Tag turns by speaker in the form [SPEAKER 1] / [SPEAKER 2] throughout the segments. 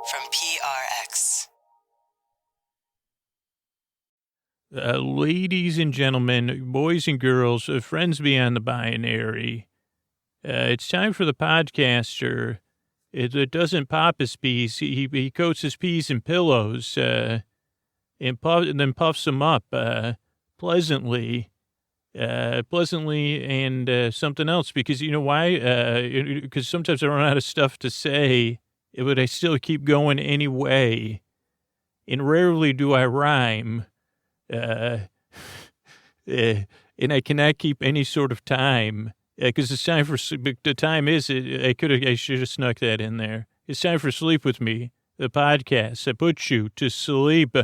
[SPEAKER 1] from PRX.
[SPEAKER 2] Ladies and gentlemen, boys and girls, friends beyond the binary, it's time for the podcaster. It doesn't pop his peas. He coats his peas in pillows and then puffs them up pleasantly and something else. Because you know why? Because sometimes I run out of stuff to say, but I still keep going anyway. And rarely do I rhyme. And I cannot keep any sort of time because it's time for the time is I should have snuck that in there. It's time for Sleep With Me, the podcast that puts you to sleep.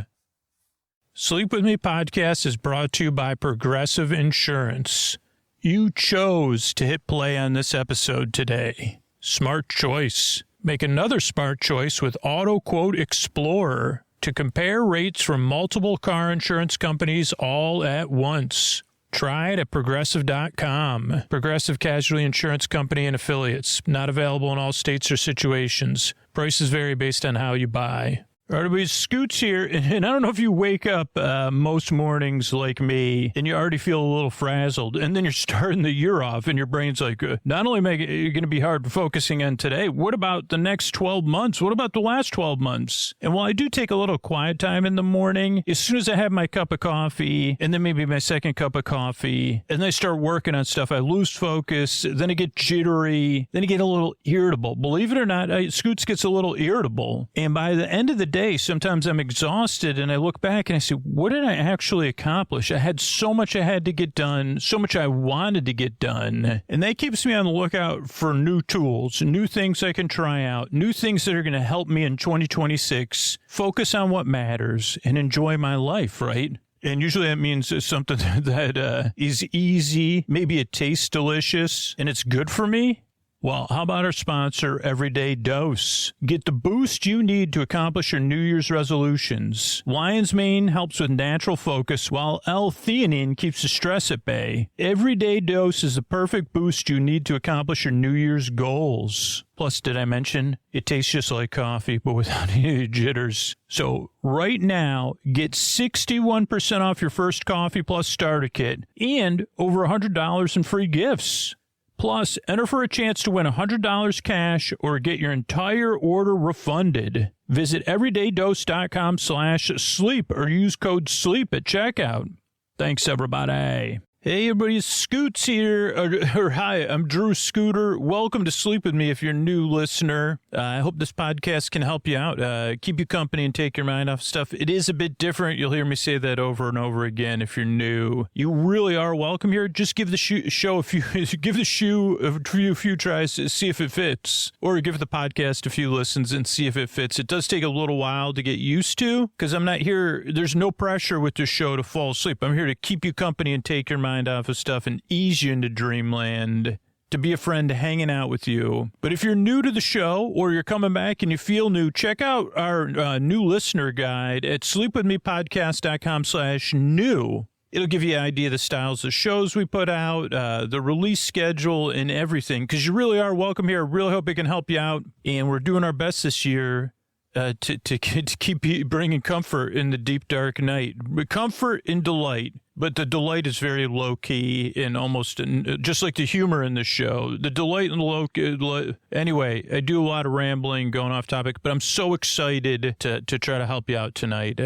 [SPEAKER 2] Sleep With Me podcast is brought to you by Progressive Insurance. You chose to hit play on this episode today. Smart choice. Make another smart choice with Auto Quote Explorer to compare rates from multiple car insurance companies all at once. Try it at Progressive.com. Progressive Casualty Insurance Company and Affiliates. Not available in all states or situations. Prices vary based on how you buy. All right, everybody, Scoots here, and I don't know if you wake up most mornings like me, and you already feel a little frazzled, and then you're starting the year off, and your brain's like, not only you're going to be hard focusing on today, what about the next 12 months? What about the last 12 months? And while I do take a little quiet time in the morning, as soon as I have my cup of coffee, and then maybe my second cup of coffee, and then I start working on stuff, I lose focus, then I get jittery, then I get a little irritable. Believe it or not, Scoots gets a little irritable, and by the end of the day, sometimes I'm exhausted and I look back and I say, what did I actually accomplish? I had so much I had to get done, so much I wanted to get done. And that keeps me on the lookout for new tools, new things I can try out, new things that are going to help me in 2026 focus on what matters and enjoy my life, right? And usually that means something that is easy, maybe it tastes delicious, and it's good for me. Well, how about our sponsor, Everyday Dose? Get the boost you need to accomplish your New Year's resolutions. Lion's Mane helps with natural focus, while L-theanine keeps the stress at bay. Everyday Dose is the perfect boost you need to accomplish your New Year's goals. Plus, did I mention, it tastes just like coffee, but without any jitters. So right now, get 61% off your first Coffee Plus starter kit and over $100 in free gifts. Plus, enter for a chance to win $100 cash or get your entire order refunded. Visit everydaydose.com/sleep or use code SLEEP at checkout. Thanks, everybody. Hey, everybody, Scoots here. Hi, I'm Drew Scooter. Welcome to Sleep With Me if you're a new listener. I hope this podcast can help you out, keep you company and take your mind off stuff. It is a bit different. You'll hear me say that over and over again if you're new. You really are welcome here. Just give the show a few, give the shoe a few tries to see if it fits, or give the podcast a few listens and see if it fits. It does take a little while to get used to because I'm not here. There's no pressure with this show to fall asleep. I'm here to keep you company and take your mind off of stuff and ease you into dreamland, to be a friend hanging out with you. But if you're new to the show or you're coming back and you feel new, check out our new listener guide at sleepwithmepodcast.com/new. It'll give you an idea of the styles of shows we put out, the release schedule, and everything, because you really are welcome here. I really hope it can help you out, and we're doing our best this year to keep bringing comfort in the deep, dark night. Comfort and delight. But the delight is very low-key and almost just like the humor in the show. The delight and low-key. Anyway, I do a lot of rambling, going off topic, but I'm so excited to try to help you out tonight.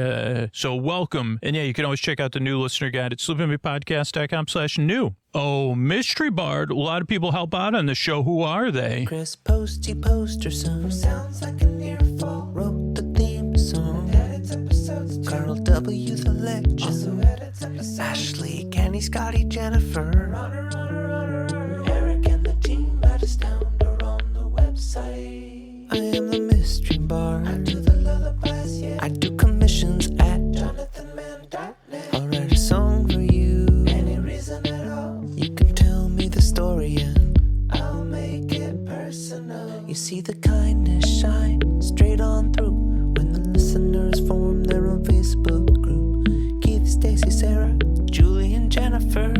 [SPEAKER 2] So welcome. And yeah, you can always check out the new listener guide at sleepwithmepodcast.com/new. Oh, Mystery Bard. A lot of people help out on the show. Who are they?
[SPEAKER 3] Chris Posty Poster Son sounds like an earful. Wrote the theme song. Edits episodes. Carl W. the Legend. Also edits episodes. Ashley, Kenny, Scotty, Jennifer. Runner. Eric and the team at Astound are on the website. I am the Mystery Bard. I do the lullabies, yeah. I do commissions at JonathanMann.net. I'll write a song for you. Any reason at all. You can tell me the story and I'll make it personal. You see the kindness shine straight on through when the listeners form their own Facebook group. Keith, Stacy, Sarah, Julie, and Jennifer.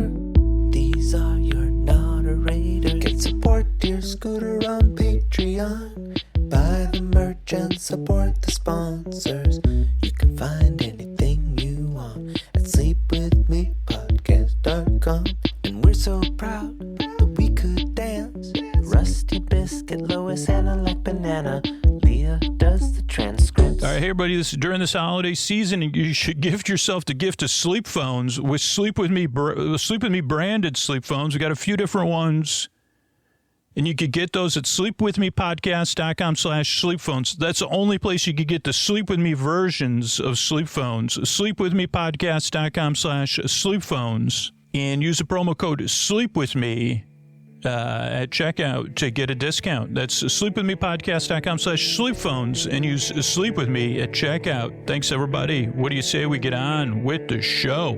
[SPEAKER 3] These are your moderators. Get support, dear Scooter, on Patreon. By the the merch and support the sponsors. You can find anything you want at sleepwithmepodcast.com. And we're so proud that we could dance. Rusty Biscuit, Lois, Anna like banana. Leah does the transcripts.
[SPEAKER 2] All right, hey everybody, this is during this holiday season, you should gift yourself the gift of sleep phones with Sleep With Me branded sleep phones. We got a few different ones, and you could get those at sleepwithmepodcast.com/sleep-phones. That's the only place you could get the Sleep With Me versions of sleep phones. Sleepwithmepodcast.com/sleep-phones, and use the promo code SleepWithMe at checkout to get a discount. That's sleepwithmepodcast.com/sleep-phones, and use Sleep With Me at checkout. Thanks, everybody. What do you say we get on with the show?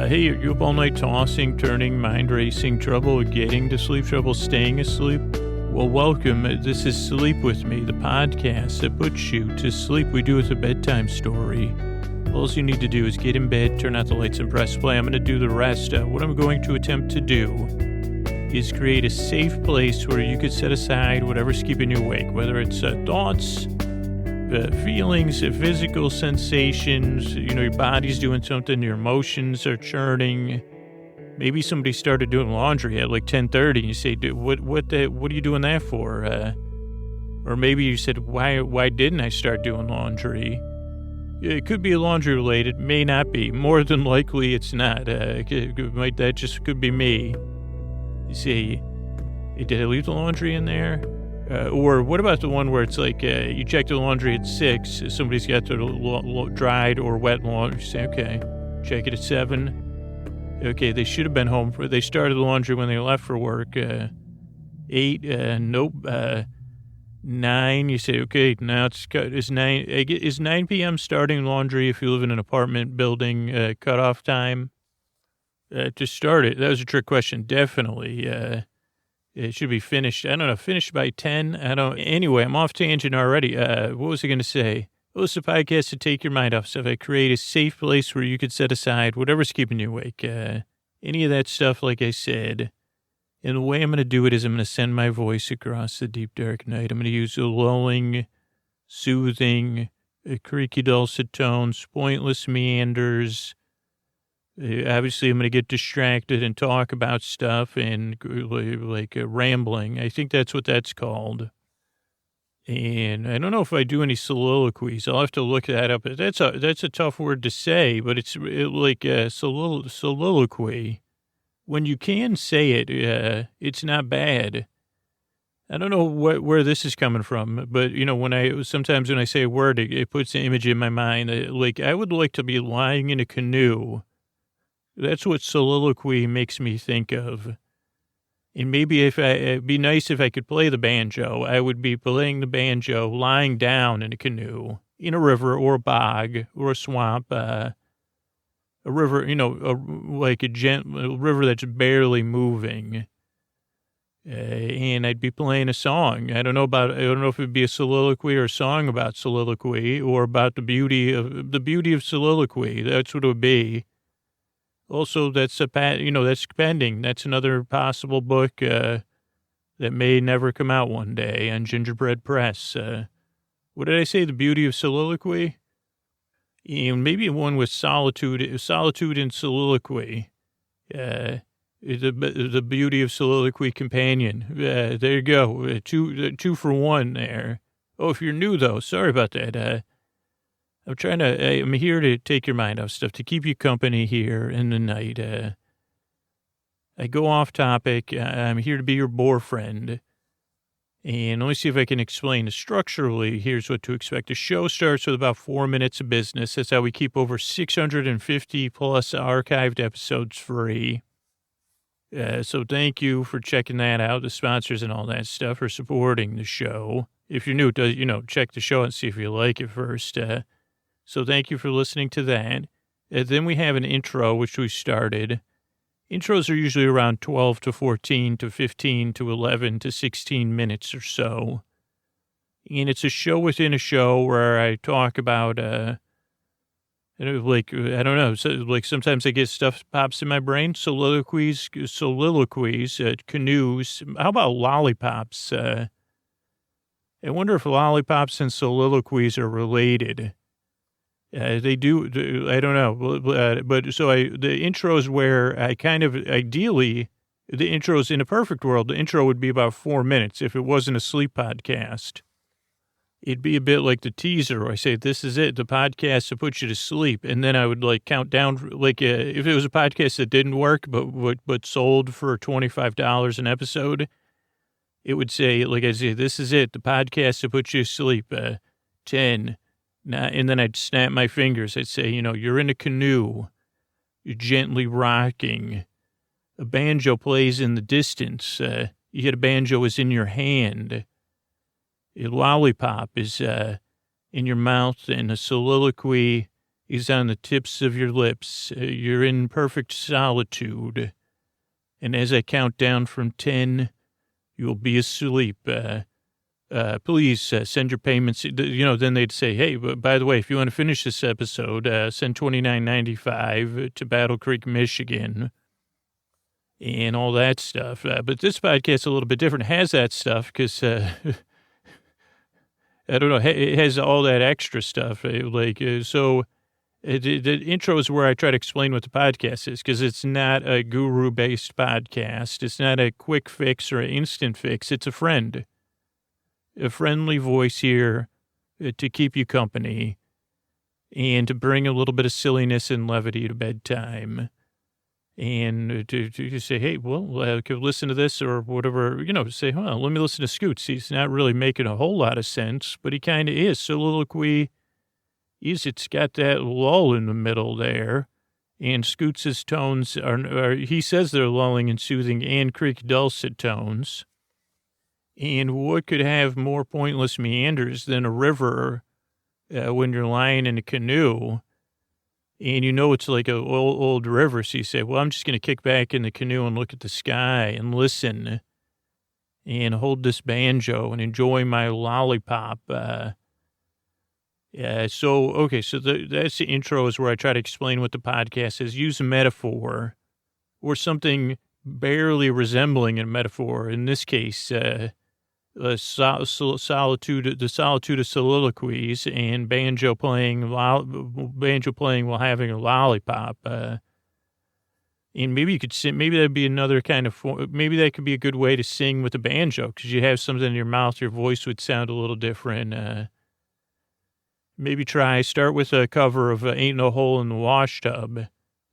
[SPEAKER 2] Hey, you're up all night tossing, turning, mind racing, trouble getting to sleep, trouble staying asleep? Well, welcome. This is Sleep With Me, the podcast that puts you to sleep. We do it with a bedtime story. All you need to do is get in bed, turn out the lights, and press play. I'm going to do the rest. What I'm going to attempt to do is create a safe place where you could set aside whatever's keeping you awake, whether it's thoughts, feelings, physical sensations, your body's doing something, your emotions are churning. Maybe somebody started doing laundry at like 10:30, and you say, "Dude, what are you doing that for?" Or maybe you said, "Why didn't I start doing laundry?" It could be laundry related, may not be. More than likely, it's not. That just could be me. You see, did I leave the laundry in there? Or what about the one where it's like you check the laundry at 6, somebody's got their dried or wet laundry. You say, okay, check it at 7. Okay, they should have been home. They started the laundry when they left for work. 8, nope. 9, you say, okay, now it's 9. Is 9 p.m. starting laundry if you live in an apartment building cutoff time? To start it, that was a trick question. Definitely. It should be finished. I don't know, finished by 10? Anyway, I'm off tangent already. What was I going to say? Well, it's a podcast to take your mind off stuff. I create a safe place where you could set aside whatever's keeping you awake. Any of that stuff, like I said. And the way I'm going to do it is I'm going to send my voice across the deep, dark night. I'm going to use a lulling, soothing, creaky, dulcet tones, pointless meanders. Obviously, I'm going to get distracted and talk about stuff and like rambling. I think that's what that's called. And I don't know if I do any soliloquies. I'll have to look that up. That's a tough word to say, but it's like a soliloquy. When you can say it, it's not bad. I don't know where this is coming from, but sometimes when I say a word, it puts an image in my mind. Like I would like to be lying in a canoe. That's what soliloquy makes me think of. And maybe it'd be nice if I could play the banjo. I would be playing the banjo, lying down in a canoe, in a river or a bog or a swamp, a river, like a river that's barely moving. And I'd be playing a song. I don't know if it'd be a soliloquy or a song about soliloquy or about the beauty of soliloquy. That's what it would be. Also, that's pending. That's another possible book that may never come out one day on Gingerbread Press. What did I say? The beauty of soliloquy? And maybe one with solitude and soliloquy. The beauty of soliloquy companion. There you go. Two for one there. Oh, if you're new though, sorry about that. I'm here to take your mind off stuff, to keep you company here in the night. I go off topic. I'm here to be your boyfriend. And let me see if I can explain it structurally. Here's what to expect. The show starts with about 4 minutes of business. That's how we keep over 650 plus archived episodes free. So thank you for checking that out, the sponsors and all that stuff, for supporting the show. If you're new, check the show and see if you like it first. So thank you for listening to that. Then we have an intro, which we started. Intros are usually around 12 to 14 to 15 to 11 to 16 minutes or so. And it's a show within a show where I talk about, I don't know, so like sometimes I get stuff pops in my brain, soliloquies, canoes. How about lollipops? I wonder if lollipops and soliloquies are related. They do, I don't know. But so the intros where I kind of, ideally, the intros in a perfect world, the intro would be about 4 minutes if it wasn't a sleep podcast. It'd be a bit like the teaser where I say, this is it, the podcast to put you to sleep. And then I would like count down, like if it was a podcast that didn't work, but sold for $25 an episode, it would say, like I say, this is it, the podcast to put you to sleep, 10. And then I'd snap my fingers. I'd say, you're in a canoe. You're gently rocking. A banjo plays in the distance. You get a banjo is in your hand. A lollipop is in your mouth, and a soliloquy is on the tips of your lips. You're in perfect solitude. And as I count down from 10, you'll be asleep. Please send your payments. Then they'd say, hey, by the way, if you want to finish this episode, send $29.95 to Battle Creek, Michigan, and all that stuff. But this podcast is a little bit different. It has that stuff because, I don't know, it has all that extra stuff. The intro is where I try to explain what the podcast is, because it's not a guru-based podcast. It's not a quick fix or an instant fix. It's a friendly voice here to keep you company and to bring a little bit of silliness and levity to bedtime. And to say, hey, well, could listen to this or whatever, say, let me listen to Scoots. He's not really making a whole lot of sense, but he kind of is. Soliloquy it's got that lull in the middle there. And Scoots' tones he says they're lulling and soothing and creak dulcet tones. And what could have more pointless meanders than a river when you're lying in a canoe? And it's like an old river. So you say, well, I'm just going to kick back in the canoe and look at the sky and listen and hold this banjo and enjoy my lollipop. So that's the intro is where I try to explain what the podcast is. Use a metaphor or something barely resembling a metaphor. In this case, the solitude of soliloquies and banjo playing while having a lollipop. And maybe you could sing, maybe that'd be another kind of, maybe that could be a good way to sing with a banjo, because you have something in your mouth, your voice would sound a little different. Maybe start with a cover of Ain't No Hole in the Wash Tub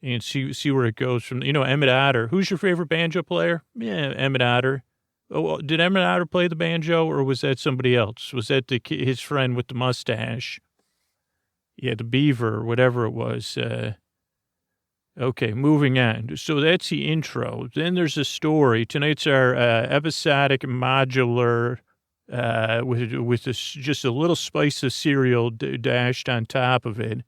[SPEAKER 2] and see where it goes from, Emmett Otter. Who's your favorite banjo player? Yeah, Emmett Otter. Oh, did Emmett Otter play the banjo, or was that somebody else? Was that his friend with the mustache? Yeah, the beaver, whatever it was. Okay, moving on. So that's the intro. Then there's a story. Tonight's our episodic modular with just a little spice of cereal dashed on top of it.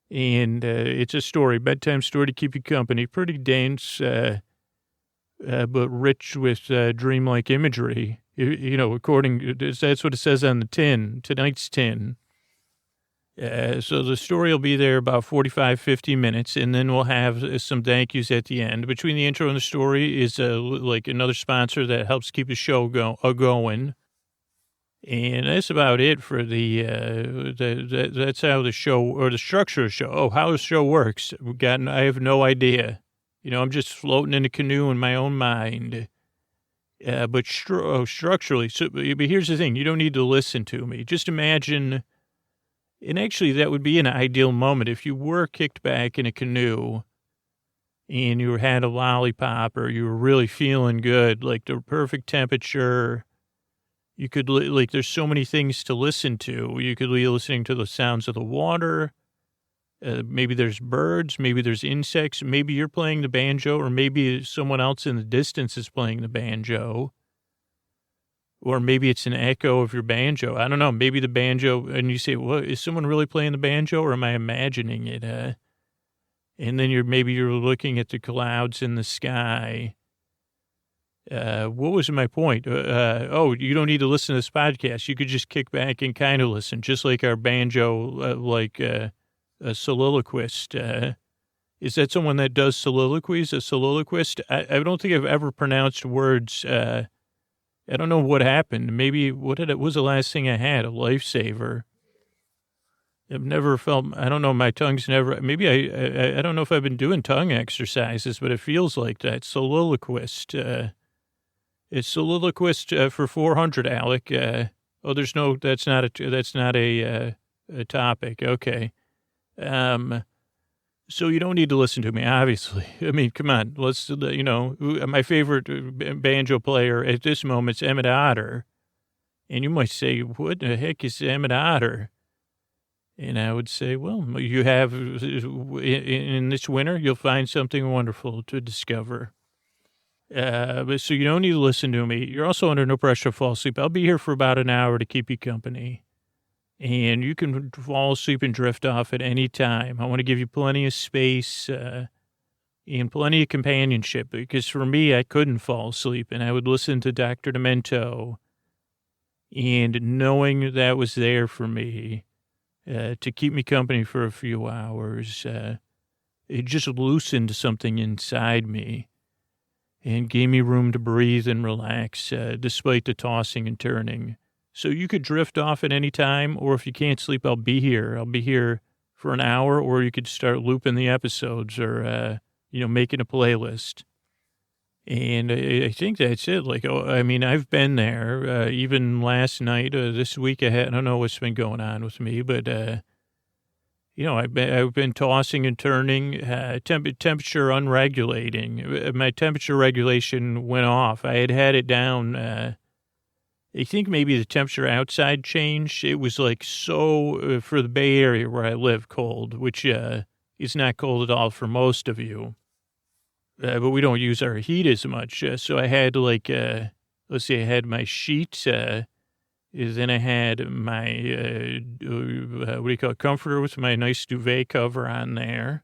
[SPEAKER 2] And it's a story, bedtime story to keep you company. Pretty dense, but rich with dreamlike imagery, that's what it says on the tin, tonight's tin. So the story will be there about 45, 50 minutes, and then we'll have some thank yous at the end. Between the intro and the story is like another sponsor that helps keep the show going. And that's about it for that's how the show, or the structure of the show. Oh, how the show works. I have no idea. I'm just floating in a canoe in my own mind. But structurally, but here's the thing. You don't need to listen to me. Just imagine, and actually that would be an ideal moment if you were kicked back in a canoe and you had a lollipop or you were really feeling good, like the perfect temperature. You could, there's so many things to listen to. You could be listening to the sounds of the water. Maybe there's birds, maybe there's insects, maybe you're playing the banjo, or maybe someone else in the distance is playing the banjo, or maybe it's an echo of your banjo. I don't know. Maybe the banjo, and you say, well, is someone really playing the banjo, or am I imagining it? And then maybe you're looking at the clouds in the sky. What was my point? You don't need to listen to this podcast. You could just kick back and kind of listen, just like our banjo, a soliloquist. Is that someone that does soliloquies? A soliloquist? I don't think I've ever pronounced words I don't know what happened. Maybe what was the last thing I had? A lifesaver. I've never felt, I don't know, my tongue's never, maybe I don't know if I've been doing tongue exercises, but it feels like that. Soliloquist. It's soliloquist for 400, Alec. There's no, that's not a topic. Okay. So you don't need to listen to me, obviously. I mean, come on, my favorite banjo player at this moment is Emmett Otter. And you might say, what the heck is Emmett Otter? And I would say, well, you have, in this winter, you'll find something wonderful to discover. But so you don't need to listen to me. You're also under no pressure to fall asleep. I'll be here for about an hour to keep you company. And you can fall asleep and drift off at any time. I want to give you plenty of space and plenty of companionship, because for me, I couldn't fall asleep. And I would listen to Dr. Demento, and knowing that was there for me, to keep me company for a few hours, it just loosened something inside me and gave me room to breathe and relax, despite the tossing and turning. So you could drift off at any time, or if you can't sleep, I'll be here. I'll be here for an hour, or you could start looping the episodes or, making a playlist. And I think that's it. I've been there. Even last night, this week, I don't know what's been going on with me, but, I've been tossing and turning, temperature unregulating. My temperature regulation went off. I had it down. I think maybe the temperature outside changed. It was for the Bay Area where I live, cold, which is not cold at all for most of you. But we don't use our heat as much. So I had I had my sheets. Then I had my, comforter with my nice duvet cover on there.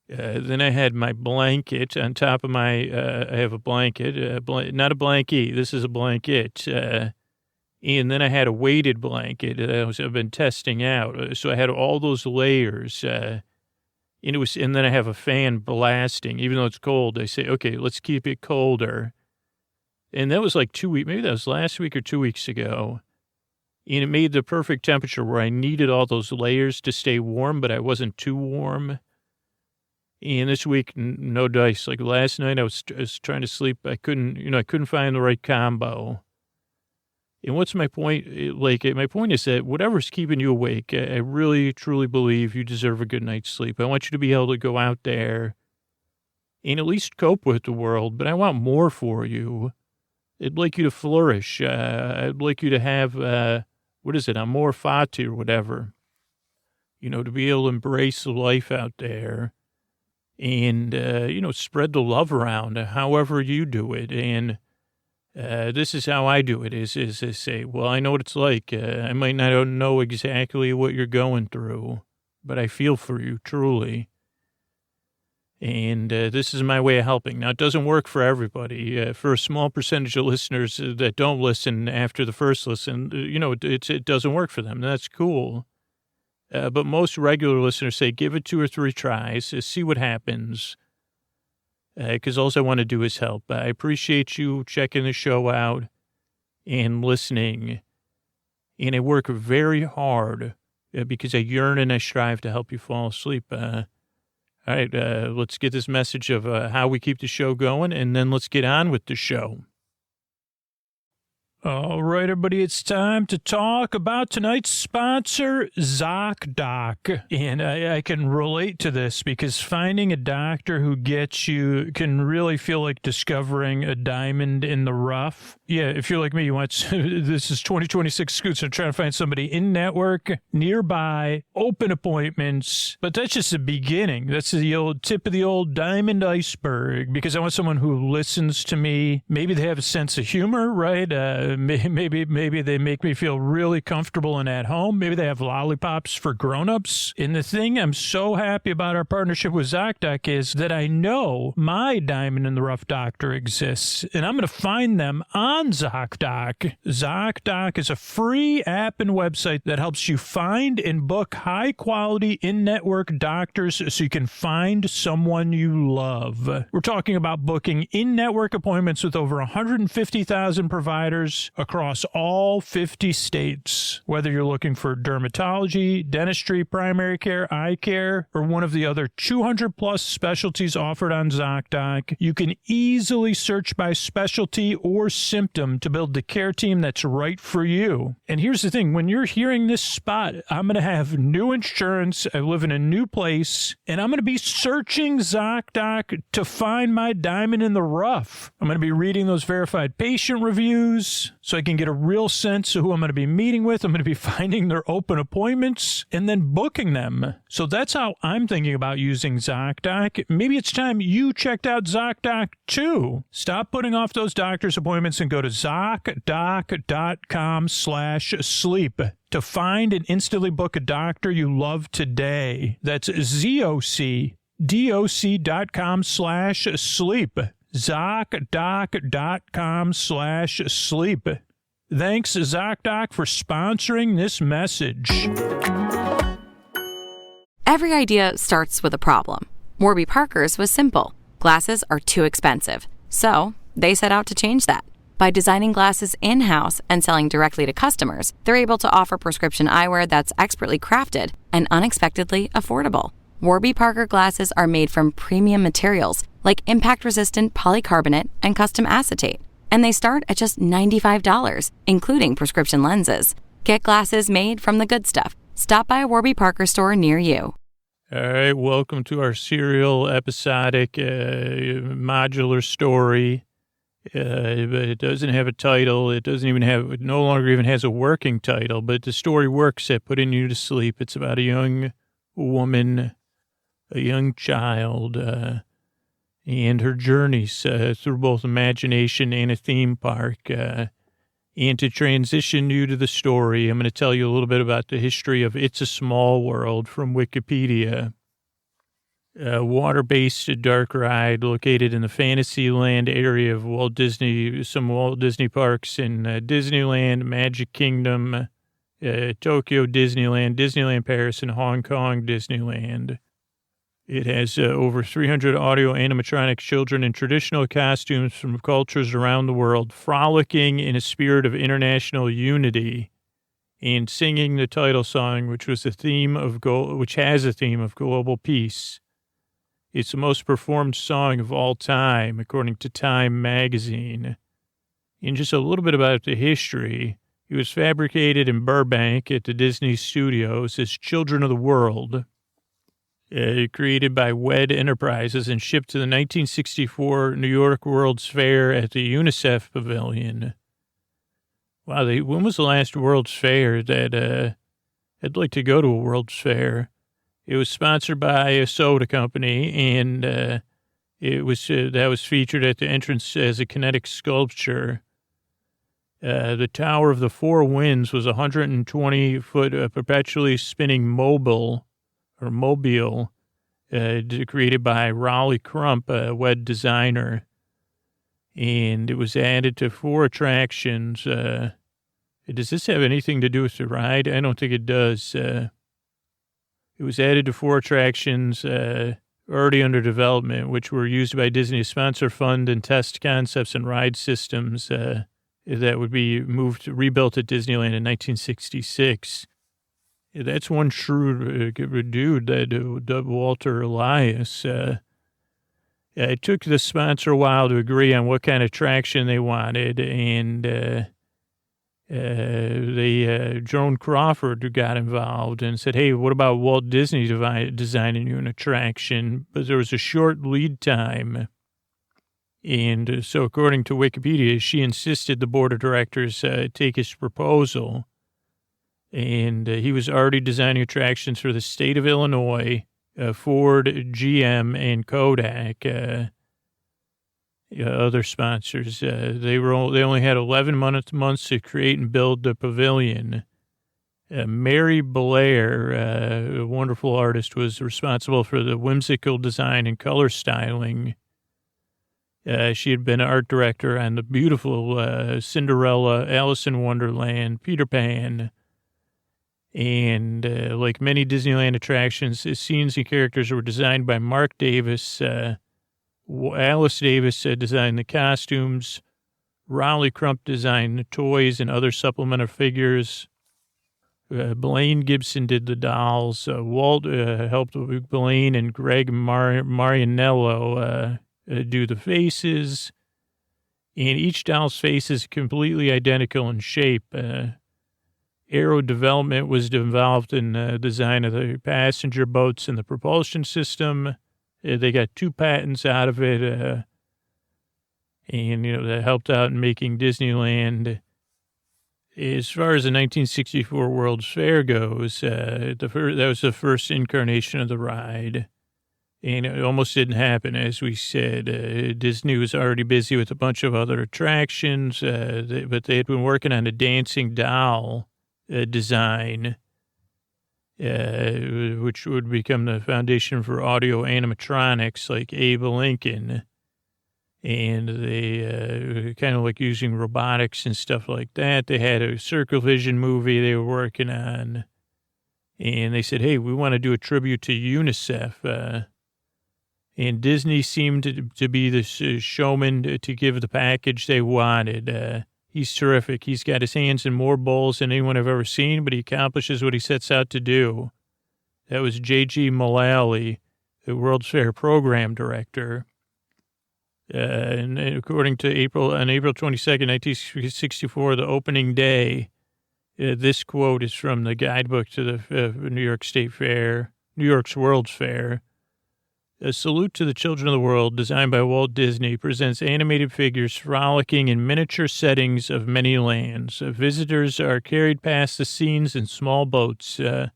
[SPEAKER 2] Then I had my blanket on top of my, I have a blanket, not a blankie. This is a blanket. And then I had a weighted blanket that I've been testing out. So I had all those layers. And then I have a fan blasting, even though it's cold. I say, okay, let's keep it colder. And that was 2 weeks, maybe that was last week or 2 weeks ago. And it made the perfect temperature where I needed all those layers to stay warm, but I wasn't too warm. And this week, no dice. Last night, I was trying to sleep. I couldn't find the right combo. And what's my point? My point is that whatever's keeping you awake, I really, truly believe you deserve a good night's sleep. I want you to be able to go out there and at least cope with the world, but I want more for you. I'd like you to flourish. I'd like you to have, amor fati or whatever, to be able to embrace the life out there and, spread the love around however you do it. And this is how I do it, is to say, well, I know what it's like. I might not know exactly what you're going through, but I feel for you, truly. And this is my way of helping. Now, it doesn't work for everybody. For a small percentage of listeners that don't listen after the first listen, it doesn't work for them. That's cool. But most regular listeners say, give it 2 or 3 tries, see what happens. Because all I want to do is help. I appreciate you checking the show out and listening. And I work very hard because I yearn and I strive to help you fall asleep. All right, let's get this message of how we keep the show going, and then let's get on with the show. All right, everybody, it's time to talk about tonight's sponsor, ZocDoc. And I can relate to this because finding a doctor who gets you can really feel like discovering a diamond in the rough. Yeah, if you're like me, you want this is 2026 Scoots. I'm trying to find somebody in network, nearby, open appointments. But that's just the beginning. That's the old tip of the old diamond iceberg, because I want someone who listens to me. Maybe they have a sense of humor, right? Maybe they make me feel really comfortable and at home. Maybe they have lollipops for grown-ups. And the thing I'm so happy about our partnership with ZocDoc is that I know my diamond in the rough doctor exists, and I'm going to find them on ZocDoc. ZocDoc is a free app and website that helps you find and book high-quality in-network doctors so you can find someone you love. We're talking about booking in-network appointments with over 150,000 providers across all 50 states. Whether you're looking for dermatology, dentistry, primary care, eye care, or one of the other 200-plus specialties offered on ZocDoc, you can easily search by specialty or symptom to build the care team that's right for you. And here's the thing, when you're hearing this spot, I'm going to have new insurance, I live in a new place, and I'm going to be searching ZocDoc to find my diamond in the rough. I'm going to be reading those verified patient reviews so I can get a real sense of who I'm going to be meeting with. I'm going to be finding their open appointments and then booking them. So that's how I'm thinking about using ZocDoc. Maybe it's time you checked out ZocDoc too. Stop putting off those doctor's appointments and go to ZocDoc.com/sleep to find and instantly book a doctor you love today. That's ZocDoc.com/sleep. ZocDoc.com/sleep. Thanks, ZocDoc, for sponsoring this message.
[SPEAKER 4] Every idea starts with a problem. Warby Parker's was simple. Glasses are too expensive. So they set out to change that. By designing glasses in-house and selling directly to customers, they're able to offer prescription eyewear that's expertly crafted and unexpectedly affordable. Warby Parker glasses are made from premium materials like impact-resistant polycarbonate and custom acetate. And they start at just $95, including prescription lenses. Get glasses made from the good stuff. Stop by a Warby Parker store near you.
[SPEAKER 2] All right, welcome to our serial episodic modular story. But it doesn't have a title. It no longer even has a working title, but the story works at putting you to sleep. It's about a young woman, a young child, and her journeys through both imagination and a theme park. And to transition you to the story, I'm going to tell you a little bit about the history of It's a Small World from Wikipedia. A water-based dark ride located in the Fantasyland area of some Walt Disney parks in Disneyland, Magic Kingdom, Tokyo Disneyland, Disneyland Paris, and Hong Kong Disneyland. It has over 300 audio animatronic children in traditional costumes from cultures around the world, frolicking in a spirit of international unity and singing the title song, which has a theme of global peace. It's the most performed song of all time, according to Time magazine. And just a little bit about the history. It was fabricated in Burbank at the Disney Studios as Children of the World. Created by WED Enterprises and shipped to the 1964 New York World's Fair at the UNICEF Pavilion. Wow, when was the last World's Fair that, I'd like to go to a World's Fair. It was sponsored by a soda company, and that was featured at the entrance as a kinetic sculpture. The Tower of the Four Winds was a 120-foot perpetually spinning mobile created by Raleigh Crump, a WED designer. And it was added to 4 attractions. Does this have anything to do with the ride? I don't think it does. It was added to 4 attractions already under development, which were used by Disney to sponsor, fund, and test concepts and ride systems that would be rebuilt at Disneyland in 1966. That's one shrewd dude, that Walter Elias. It took the sponsor a while to agree on what kind of attraction they wanted, and Joan Crawford who got involved and said, hey, what about Walt Disney designing you an attraction? But there was a short lead time. And so according to Wikipedia, she insisted the board of directors take his proposal. And he was already designing attractions for the state of Illinois, Ford, GM, and Kodak. other sponsors. They only had 11 months to create and build the pavilion. Mary Blair, a wonderful artist, was responsible for the whimsical design and color styling. She had been art director on the beautiful Cinderella, Alice in Wonderland, Peter Pan. And like many Disneyland attractions, scenes and characters were designed by Mark Davis. Alice Davis designed the costumes. Raleigh Crump designed the toys and other supplemental figures. Blaine Gibson did the dolls. Walt helped Blaine and Greg Marianello do the faces. And each doll's face is completely identical in shape. Aero development was involved in the design of the passenger boats and the propulsion system. They got 2 patents out of it. And, that helped out in making Disneyland. As far as the 1964 World's Fair goes, that was the first incarnation of the ride. And it almost didn't happen, as we said. Disney was already busy with a bunch of other attractions, but they had been working on a dancing doll design, which would become the foundation for audio animatronics like Abe Lincoln. And they kind of like using robotics and stuff like that. They had a Circle Vision movie they were working on. And they said, hey, we want to do a tribute to UNICEF. And Disney seemed to be the showman to give the package they wanted. He's terrific. He's got his hands in more bowls than anyone I've ever seen, but he accomplishes what he sets out to do. That was J.G. Mullally, the World's Fair program director. And according to on April 22nd, 1964, the opening day, this quote is from the guidebook to the New York's World's Fair. A salute to the children of the world, designed by Walt Disney, presents animated figures frolicking in miniature settings of many lands. Visitors are carried past the scenes in small boats. They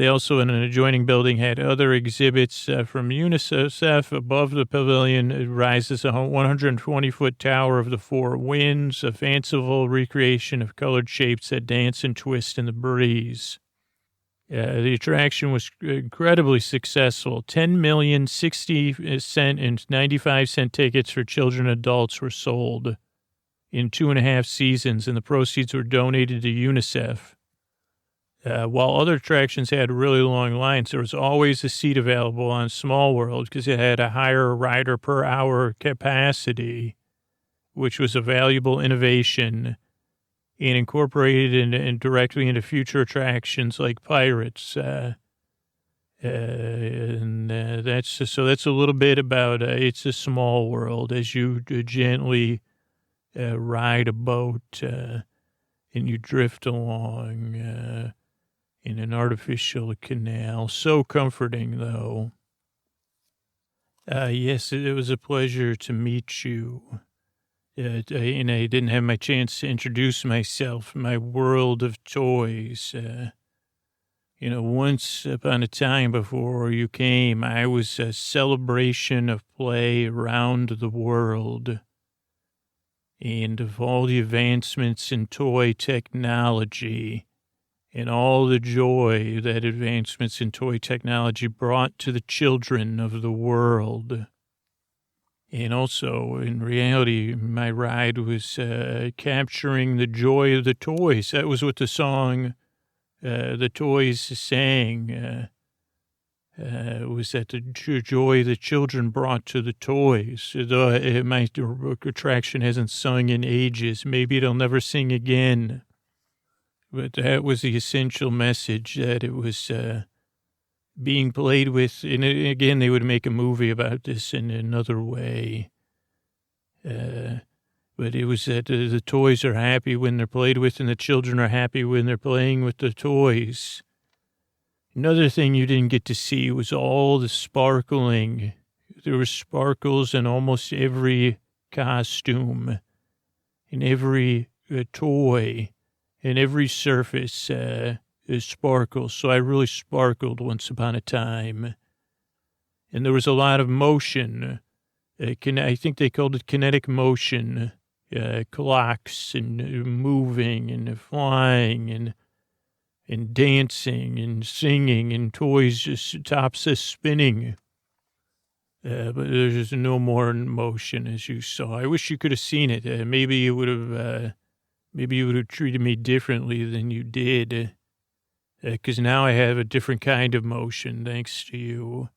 [SPEAKER 2] also, in an adjoining building, had other exhibits from UNICEF. Above the pavilion rises a 120-foot Tower of the Four Winds, a fanciful recreation of colored shapes that dance and twist in the breeze. The attraction was incredibly successful. 10 million 60-cent and 95-cent tickets for children and adults were sold in 2.5 seasons, and the proceeds were donated to UNICEF. While other attractions had really long lines, there was always a seat available on Small World because it had a higher rider per hour capacity, which was a valuable innovation and incorporated in directly into future attractions like Pirates. That's a little bit about It's a Small World as you gently ride a boat and you drift along in an artificial canal. So comforting, though. Yes, it was a pleasure to meet you. And I didn't have my chance to introduce myself, my world of toys. Once upon a time before you came, I was a celebration of play around the world and of all the advancements in toy technology and all the joy that advancements in toy technology brought to the children of the world. And also, in reality, my ride was capturing the joy of the toys. That was what the song, The Toys, sang, was that the joy the children brought to the toys. Though my attraction hasn't sung in ages. Maybe it'll never sing again. But that was the essential message, that it was being played with. And again, they would make a movie about this in another way. But it was that the toys are happy when they're played with and the children are happy when they're playing with the toys. Another thing you didn't get to see was all the sparkling. There were sparkles in almost every costume, in every toy, in every surface. Sparkles. So I really sparkled once upon a time. And there was a lot of motion I think they called it kinetic motion, clocks and moving and flying and dancing and singing and toys just tops us spinning. But there's just no more motion, as you saw. I wish you could have seen it. Maybe you would have treated me differently than you did. Because now I have a different kind of motion, thanks to you.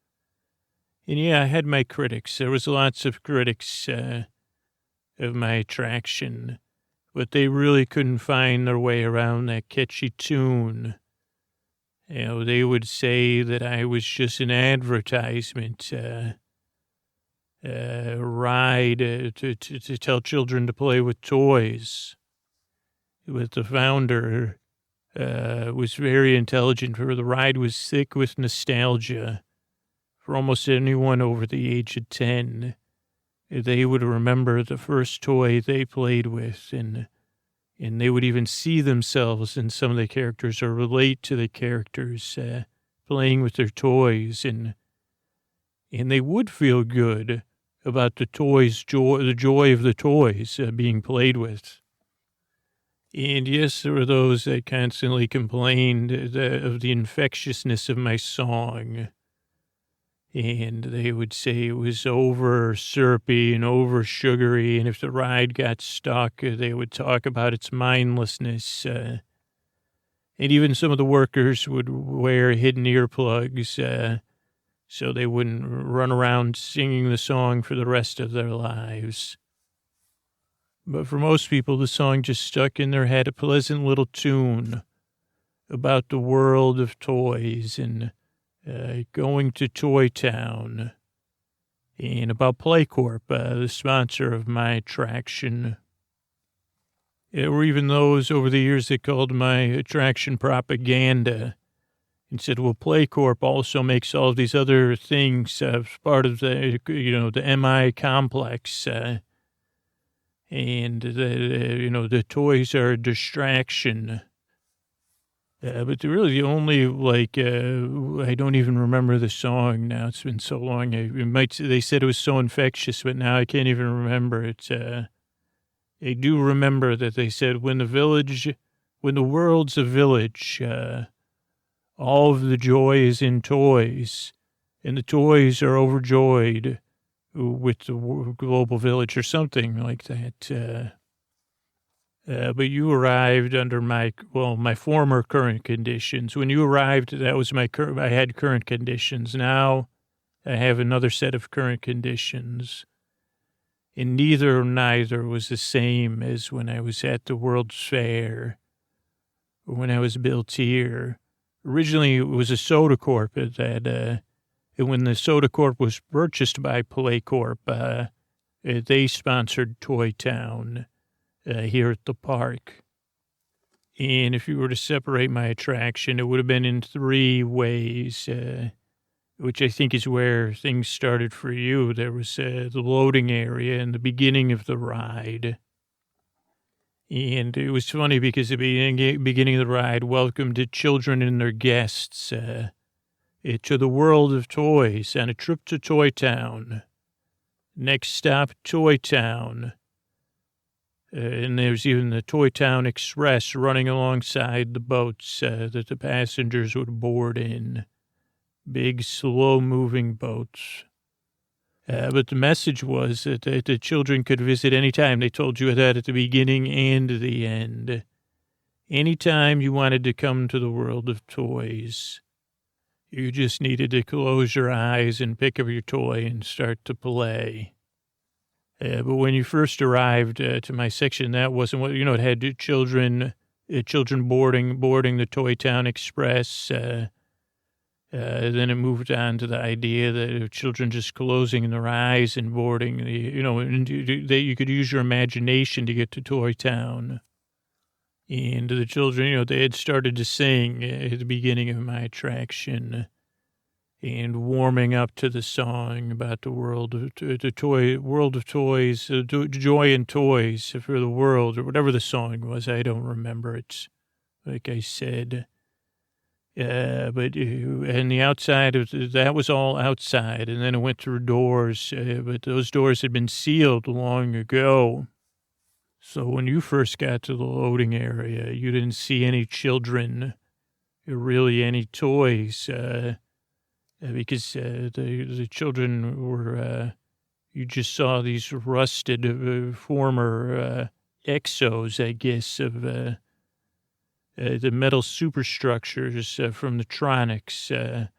[SPEAKER 2] And yeah, I had my critics. There was lots of critics of my attraction, but they really couldn't find their way around that catchy tune. You know, they would say that I was just an advertisement ride to tell children to play with toys. But the founder was very intelligent. The ride was thick with nostalgia. For almost anyone over the age of 10, they would remember the first toy they played with, and they would even see themselves in some of the characters or relate to the characters playing with their toys, and they would feel good about the joy of the toys being played with. And yes, there were those that constantly complained of the infectiousness of my song. And they would say it was over syrupy and over sugary. And if the ride got stuck, they would talk about its mindlessness. And even some of the workers would wear hidden earplugs so they wouldn't run around singing the song for the rest of their lives. But for most people, the song just stuck in their head, a pleasant little tune about the world of toys and going to Toy Town, and about PlayCorp, the sponsor of my attraction. There were even those over the years that called my attraction propaganda and said, well, PlayCorp also makes all of these other things as part of the, the MI complex, and the toys are a distraction. But really the only, I don't even remember the song now. It's been so long. They said it was so infectious, but now I can't even remember it. I do remember that they said, when the world's a village, all of the joy is in toys, and the toys are overjoyed with the global village, or something like that. But you arrived under my former current conditions. When you arrived, that was I had current conditions. Now I have another set of current conditions. And neither was the same as when I was at the World's Fair or when I was built here. Originally, it was a Soda Corp and when the Soda Corp was purchased by PlayCorp, they sponsored Toy Town. Here at the park. And if you were to separate my attraction, it would have been in 3 ways, which I think is where things started for you. There was the loading area and the beginning of the ride. And it was funny because the beginning of the ride welcomed children and their guests to the world of toys on a trip to Toy Town. Next stop, Toy Town. And there's even the Toy Town Express running alongside the boats that the passengers would board in. Big, slow-moving boats. But the message was that the children could visit anytime. They told you that at the beginning and the end. Anytime you wanted to come to the world of toys, you just needed to close your eyes and pick up your toy and start to play. But when you first arrived to my section, that wasn't what, it had children boarding the Toy Town Express. Then it moved on to the idea that children just closing their eyes and boarding that you could use your imagination to get to Toy Town. And the children, they had started to sing at the beginning of my attraction. And warming up to the song about the world of toys, joy and toys for the world, or whatever the song was. I don't remember it, like I said. And the outside of that was all outside, and then it went through doors, but those doors had been sealed long ago. So when you first got to the loading area, you didn't see any children, or really any toys, because the children were, you just saw these rusted former exos, I guess, of the metal superstructures from the Tronics,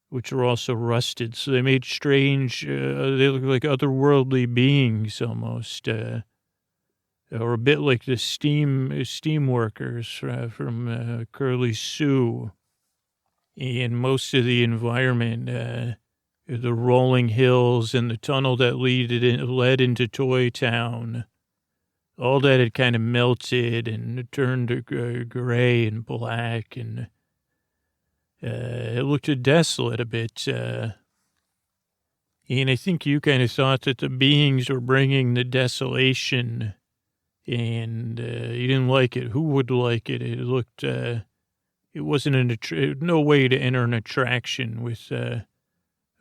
[SPEAKER 2] which were also rusted. So they made strange, they look like otherworldly beings almost, or a bit like the steam workers from Curly Sue. And most of the environment, the rolling hills and the tunnel that led into Toy Town, all that had kind of melted and turned gray and black, and it looked desolate a bit. And I think you kind of thought that the beings were bringing the desolation, and you didn't like it. Who would like it? It looked, it wasn't no way to enter an attraction with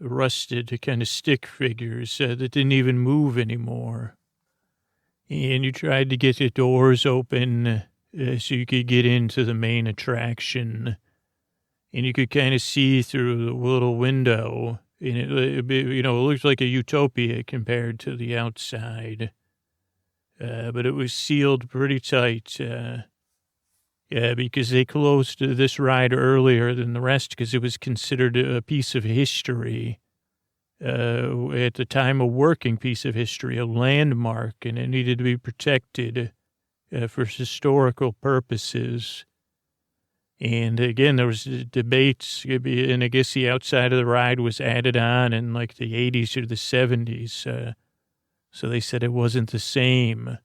[SPEAKER 2] rusted kind of stick figures that didn't even move anymore. And you tried to get the doors open so you could get into the main attraction. And you could kind of see through the little window. And it looked like a utopia compared to the outside. But it was sealed pretty tight. Because they closed this ride earlier than the rest because it was considered a piece of history. At the time, a working piece of history, a landmark, and it needed to be protected for historical purposes. And again, there was debates, and I guess the outside of the ride was added on in like the 80s or the 70s. So they said it wasn't the same.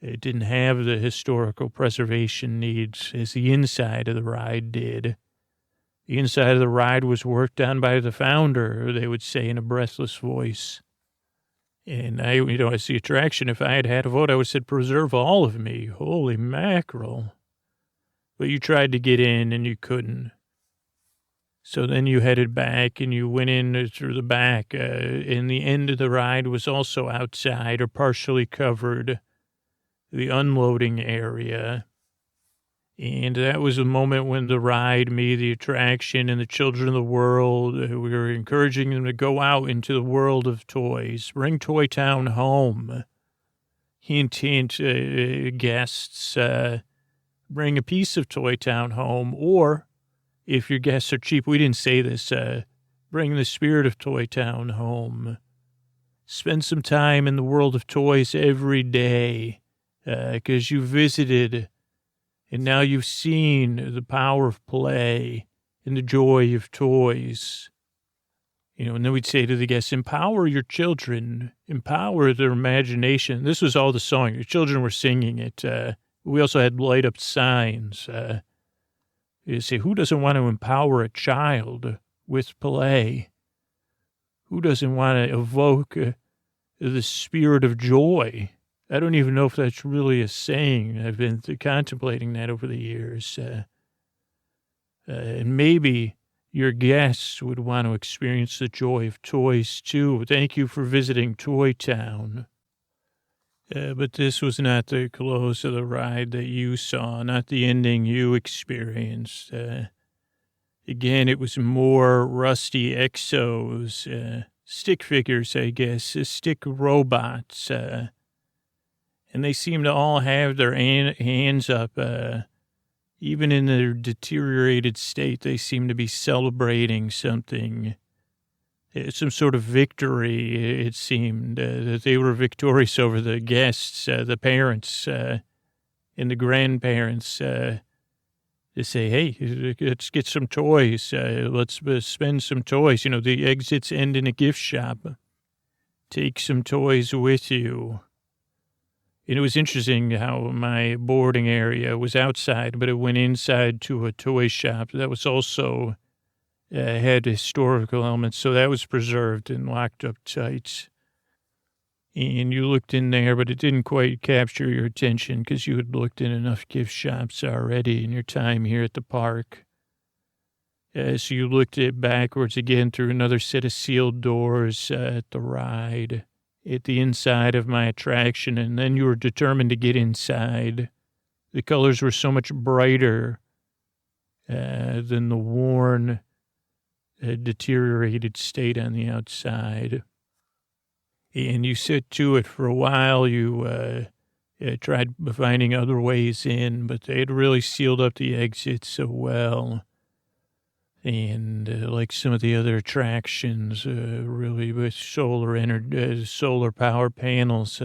[SPEAKER 2] It didn't have the historical preservation needs as the inside of the ride did. The inside of the ride was worked on by the founder, they would say in a breathless voice. And as the attraction, if I had had a vote, I would have said, preserve all of me. Holy mackerel. But you tried to get in and you couldn't. So then you headed back and you went in through the back. And the end of the ride was also outside or partially covered, the unloading area. And that was a moment when the ride, me, the attraction, and the children of the world, we were encouraging them to go out into the world of toys. Bring Toy Town home. Hint, hint, guests, bring a piece of Toy Town home. Or, if your guests are cheap, we didn't say this, bring the spirit of Toy Town home. Spend some time in the world of toys every day, because you visited. And now you've seen the power of play and the joy of toys. And then we'd say to the guests, empower your children, empower their imagination. This was all the song. The children were singing it. We also had light up signs. You say, who doesn't want to empower a child with play? Who doesn't want to evoke the spirit of joy? I don't even know if that's really a saying. I've been contemplating that over the years. And maybe your guests would want to experience the joy of toys, too. Thank you for visiting Toy Town. But this was not the close of the ride that you saw, not the ending you experienced. Again, it was more rusty exos, stick figures, I guess, stick robots, and they seem to all have their hands up. Even in their deteriorated state, they seem to be celebrating something, some sort of victory, it seemed, that they were victorious over the guests, the parents, and the grandparents. They say, hey, let's get some toys. Let's spend some toys. The exits end in a gift shop. Take some toys with you. And it was interesting how my boarding area was outside, but it went inside to a toy shop that was also had historical elements. So that was preserved and locked up tight. And you looked in there, but it didn't quite capture your attention because you had looked in enough gift shops already in your time here at the park. So you looked at backwards again through another set of sealed doors at the ride, at the inside of my attraction, and then you were determined to get inside. The colors were so much brighter than the worn, deteriorated state on the outside. And you sit to it for a while. You tried finding other ways in, but they had really sealed up the exit so well. And like some of the other attractions, really with solar power panels,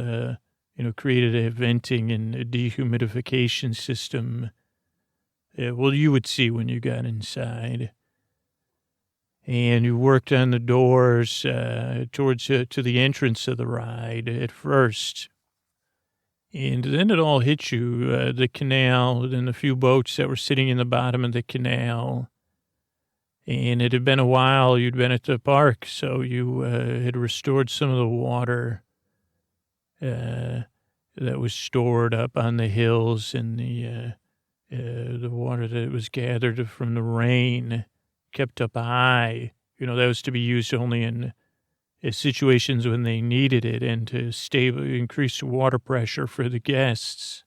[SPEAKER 2] created a venting and a dehumidification system. Well, you would see when you got inside. And you worked on the doors towards to the entrance of the ride at first. And then it all hit you, the canal and the few boats that were sitting in the bottom of the canal. And it had been a while you'd been at the park, so you had restored some of the water that was stored up on the hills, and the water that was gathered from the rain kept up high. That was to be used only in situations when they needed it and to increase water pressure for the guests.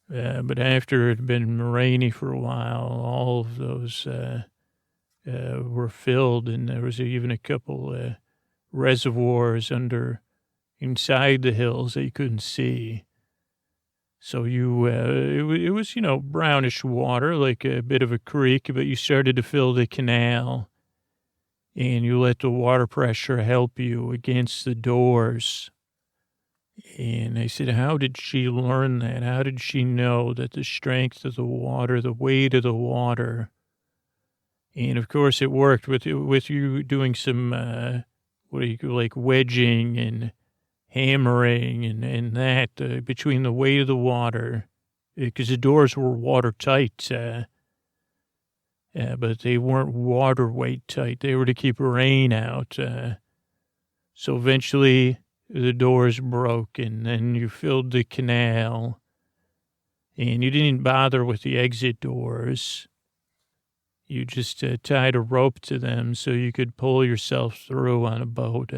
[SPEAKER 2] But after it had been rainy for a while, all of those were filled, and there was even a couple reservoirs inside the hills that you couldn't see. So it was brownish water, like a bit of a creek, but you started to fill the canal, and you let the water pressure help you against the doors. And I said, how did she learn that? How did she know that the strength of the water, the weight of the water? And of course it worked with you doing some, like wedging and hammering and that between the weight of the water, because the doors were watertight, but they weren't water weight tight. They were to keep rain out. So eventually the doors broke, and then you filled the canal, and you didn't bother with the exit doors. You just tied a rope to them so you could pull yourself through on a boat.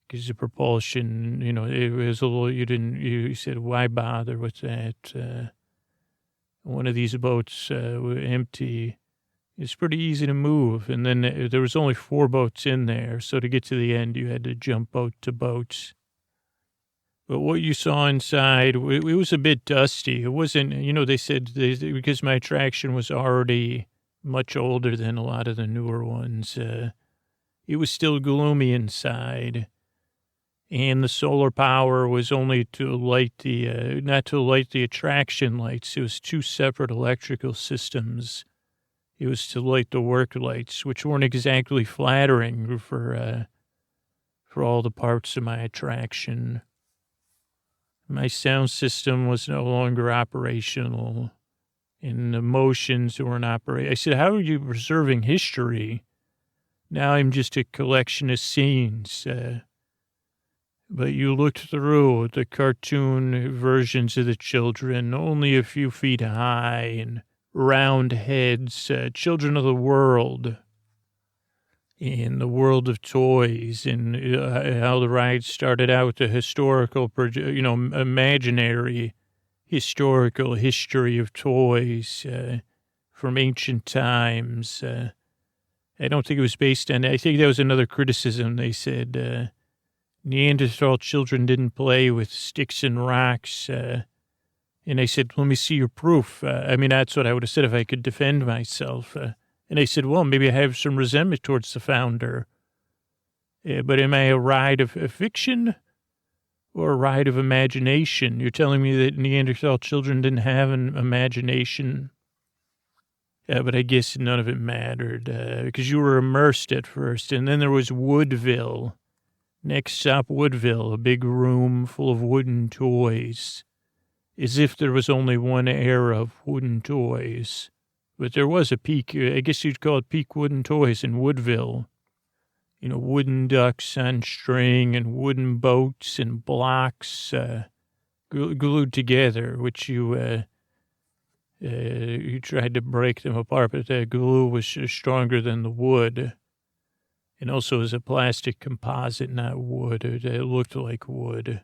[SPEAKER 2] Because the propulsion, it was a little, you said, why bother with that? One of these boats were empty. It's pretty easy to move. And then there was only 4 boats in there. So to get to the end, you had to jump boat to boat. But what you saw inside, it was a bit dusty. It wasn't, they said, because my attraction was already much older than a lot of the newer ones, it was still gloomy inside. And the solar power was only to light not to light the attraction lights. It was 2 separate electrical systems. It was to light the work lights, which weren't exactly flattering for all the parts of my attraction. My sound system was no longer operational, and the motions weren't operating. I said, how are you preserving history? Now I'm just a collection of scenes. But you looked through the cartoon versions of the children, only a few feet high and round heads, children of the world, in the world of toys, and how the ride started out with the historical, imaginary historical history of toys from ancient times. I don't think it was based on, I think that was another criticism. They said, Neanderthal children didn't play with sticks and rocks. And I said, let me see your proof. That's what I would have said if I could defend myself. And they said, well, maybe I have some resentment towards the founder. But am I a ride of fiction or a ride of imagination? You're telling me that Neanderthal children didn't have an imagination? But I guess none of it mattered because you were immersed at first. And then there was Woodville. Next stop, Woodville, a big room full of wooden toys, as if there was only one era of wooden toys. But there was a peak, I guess you'd call it peak wooden toys in Woodville. Wooden ducks on string and wooden boats and blocks glued together, which you You tried to break them apart, but the glue was stronger than the wood. And also it was a plastic composite, not wood. It looked like wood.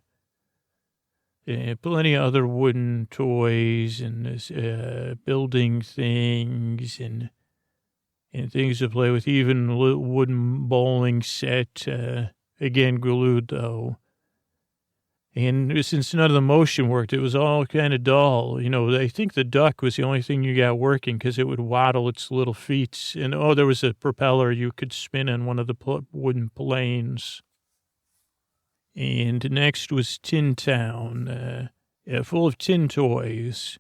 [SPEAKER 2] Plenty of other wooden toys and building things and things to play with, even a little wooden bowling set, again, glued, though. And since none of the motion worked, it was all kind of dull. You know, I think the duck was the only thing you got working because it would waddle its little feet. And, there was a propeller you could spin on one of the wooden planes. And next was Tin Town, full of tin toys.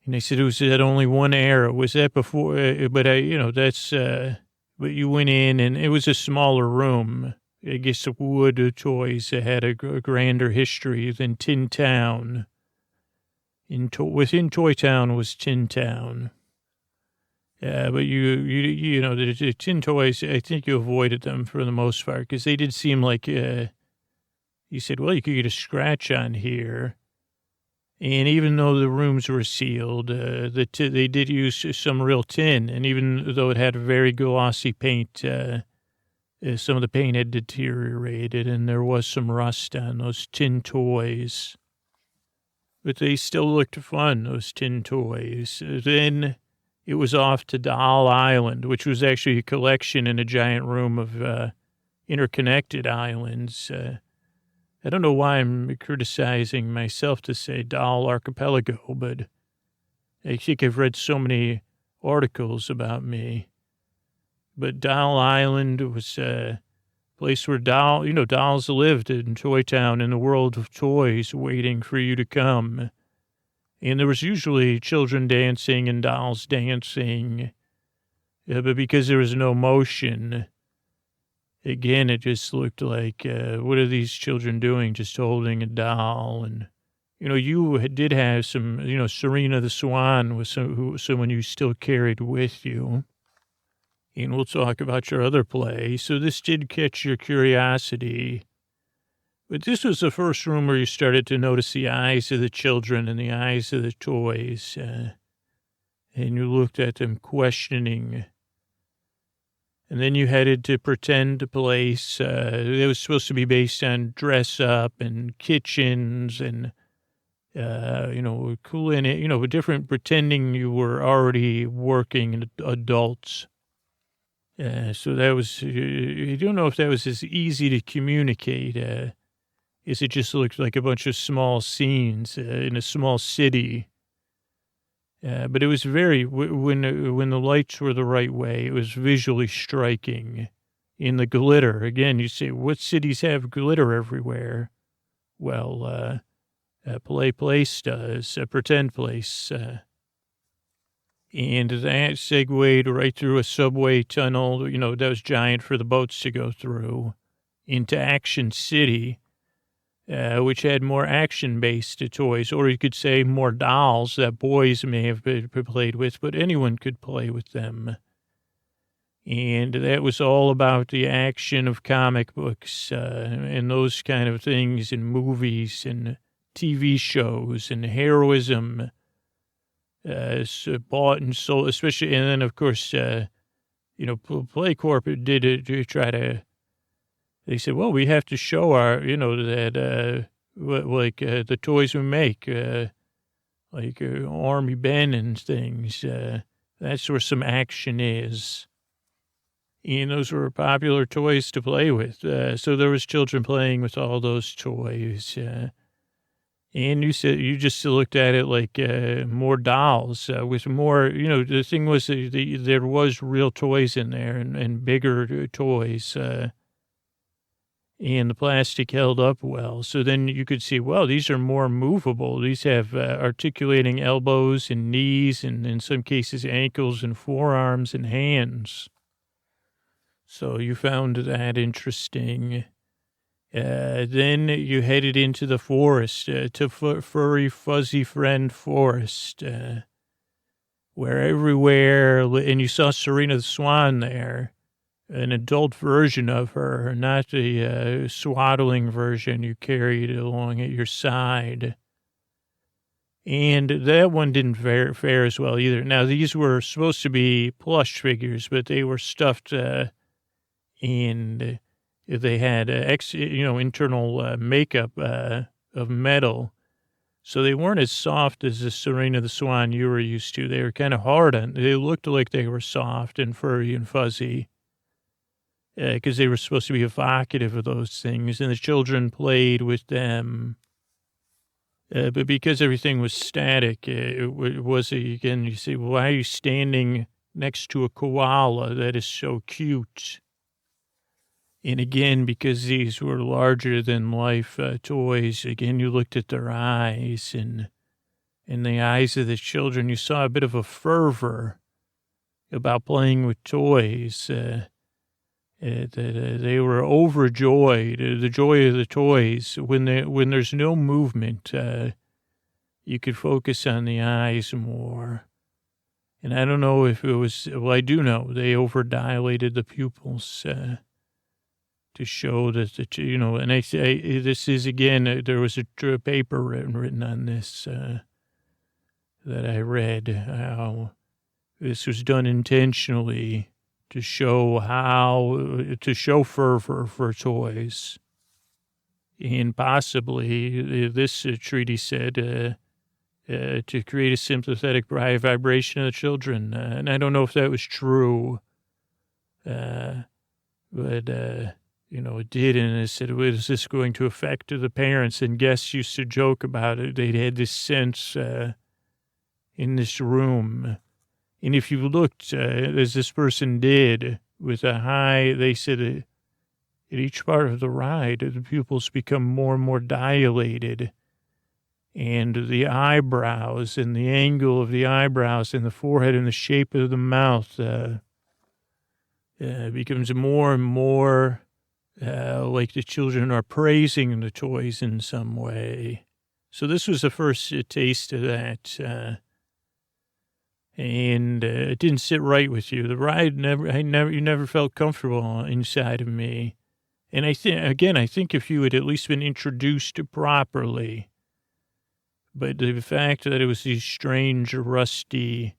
[SPEAKER 2] And they said it was at only one era. Was that before? But you went in and it was a smaller room. I guess the wood toys had a grander history than Tin Town. Within Toy Town was Tin Town. But the tin toys, I think you avoided them for the most part because they did seem like, you said, well, you could get a scratch on here. And even though the rooms were sealed, they did use some real tin. And even though it had very glossy paint, some of the paint had deteriorated and there was some rust on those tin toys. But they still looked fun, those tin toys. Then it was off to Doll Island, which was actually a collection in a giant room of interconnected islands. I don't know why I'm criticizing myself to say Doll Archipelago, but I think I've read so many articles about me. But Doll Island was a place where dolls lived in Toy Town in the world of toys waiting for you to come. And there was usually children dancing and dolls dancing. But because there was no motion, again, it just looked like, what are these children doing? Just holding a doll. And, you did have some, Serena the Swan was someone you still carried with you. And we'll talk about your other play. So this did catch your curiosity. But this was the first room where you started to notice the eyes of the children and the eyes of the toys. And you looked at them questioning. And then you headed to Pretend Place. It was supposed to be based on dress up and kitchens and, cool in it, different pretending you were already working adults. So that was, you don't know if that was as easy to communicate as it just looked like a bunch of small scenes in a small city. But it was when the lights were the right way, it was visually striking in the glitter. Again, you say, what cities have glitter everywhere? Well, Play Place does, Pretend Place. And that segued right through a subway tunnel, that was giant for the boats to go through, into Action City, which had more action-based toys, or you could say more dolls that boys may have played with, but anyone could play with them. And that was all about the action of comic books and those kind of things in movies and TV shows and heroism. Bought and sold, especially, and then of course, Play Corp did it to try to. They said, well, we have to show our, that the toys we make, Army Ben and things. That's where some action is. And those were popular toys to play with. So there was children playing with all those toys. And you said you just looked at it like more dolls with more, the thing was there was real toys in there and bigger toys. And the plastic held up well. So then you could see, well, these are more movable. These have articulating elbows and knees and in some cases ankles and forearms and hands. So you found that interesting. Then you headed into the forest, to Furry Fuzzy Friend Forest, where everywhere, and you saw Serena the Swan there, an adult version of her, not the swaddling version you carried along at your side. And that one didn't fare as well either. Now, these were supposed to be plush figures, but they were stuffed, and they had, internal makeup of metal. So they weren't as soft as the Serena the Swan you were used to. They were kind of hard on. They looked like they were soft and furry and fuzzy because they were supposed to be evocative of those things. And the children played with them. But because everything was static, it was, again, you say, well, why are you standing next to a koala that is so cute? And again, because these were larger than life toys, again, you looked at their eyes, and in the eyes of the children, you saw a bit of a fervor about playing with toys. They were overjoyed. The joy of the toys, when there's no movement, you could focus on the eyes more. And I don't know if it was, well, I do know they overdilated the pupils to show that, and I say, this is, again, there was a paper written on this that I read, how this was done intentionally to show fervor for toys. And possibly, this treaty said, to create a sympathetic vibration of the children. And I don't know if that was true, but it did. And it said, was this going to affect the parents? And guests used to joke about it. They'd had this sense in this room. And if you looked, as this person did, with a high, they said at each part of the ride, the pupils become more and more dilated. And the eyebrows and the angle of the eyebrows and the forehead and the shape of the mouth becomes more and more like the children are praising the toys in some way. So this was the first taste of that. And it didn't sit right with you. The ride you never felt comfortable inside of me. And I think if you had at least been introduced properly, but the fact that it was these strange, rusty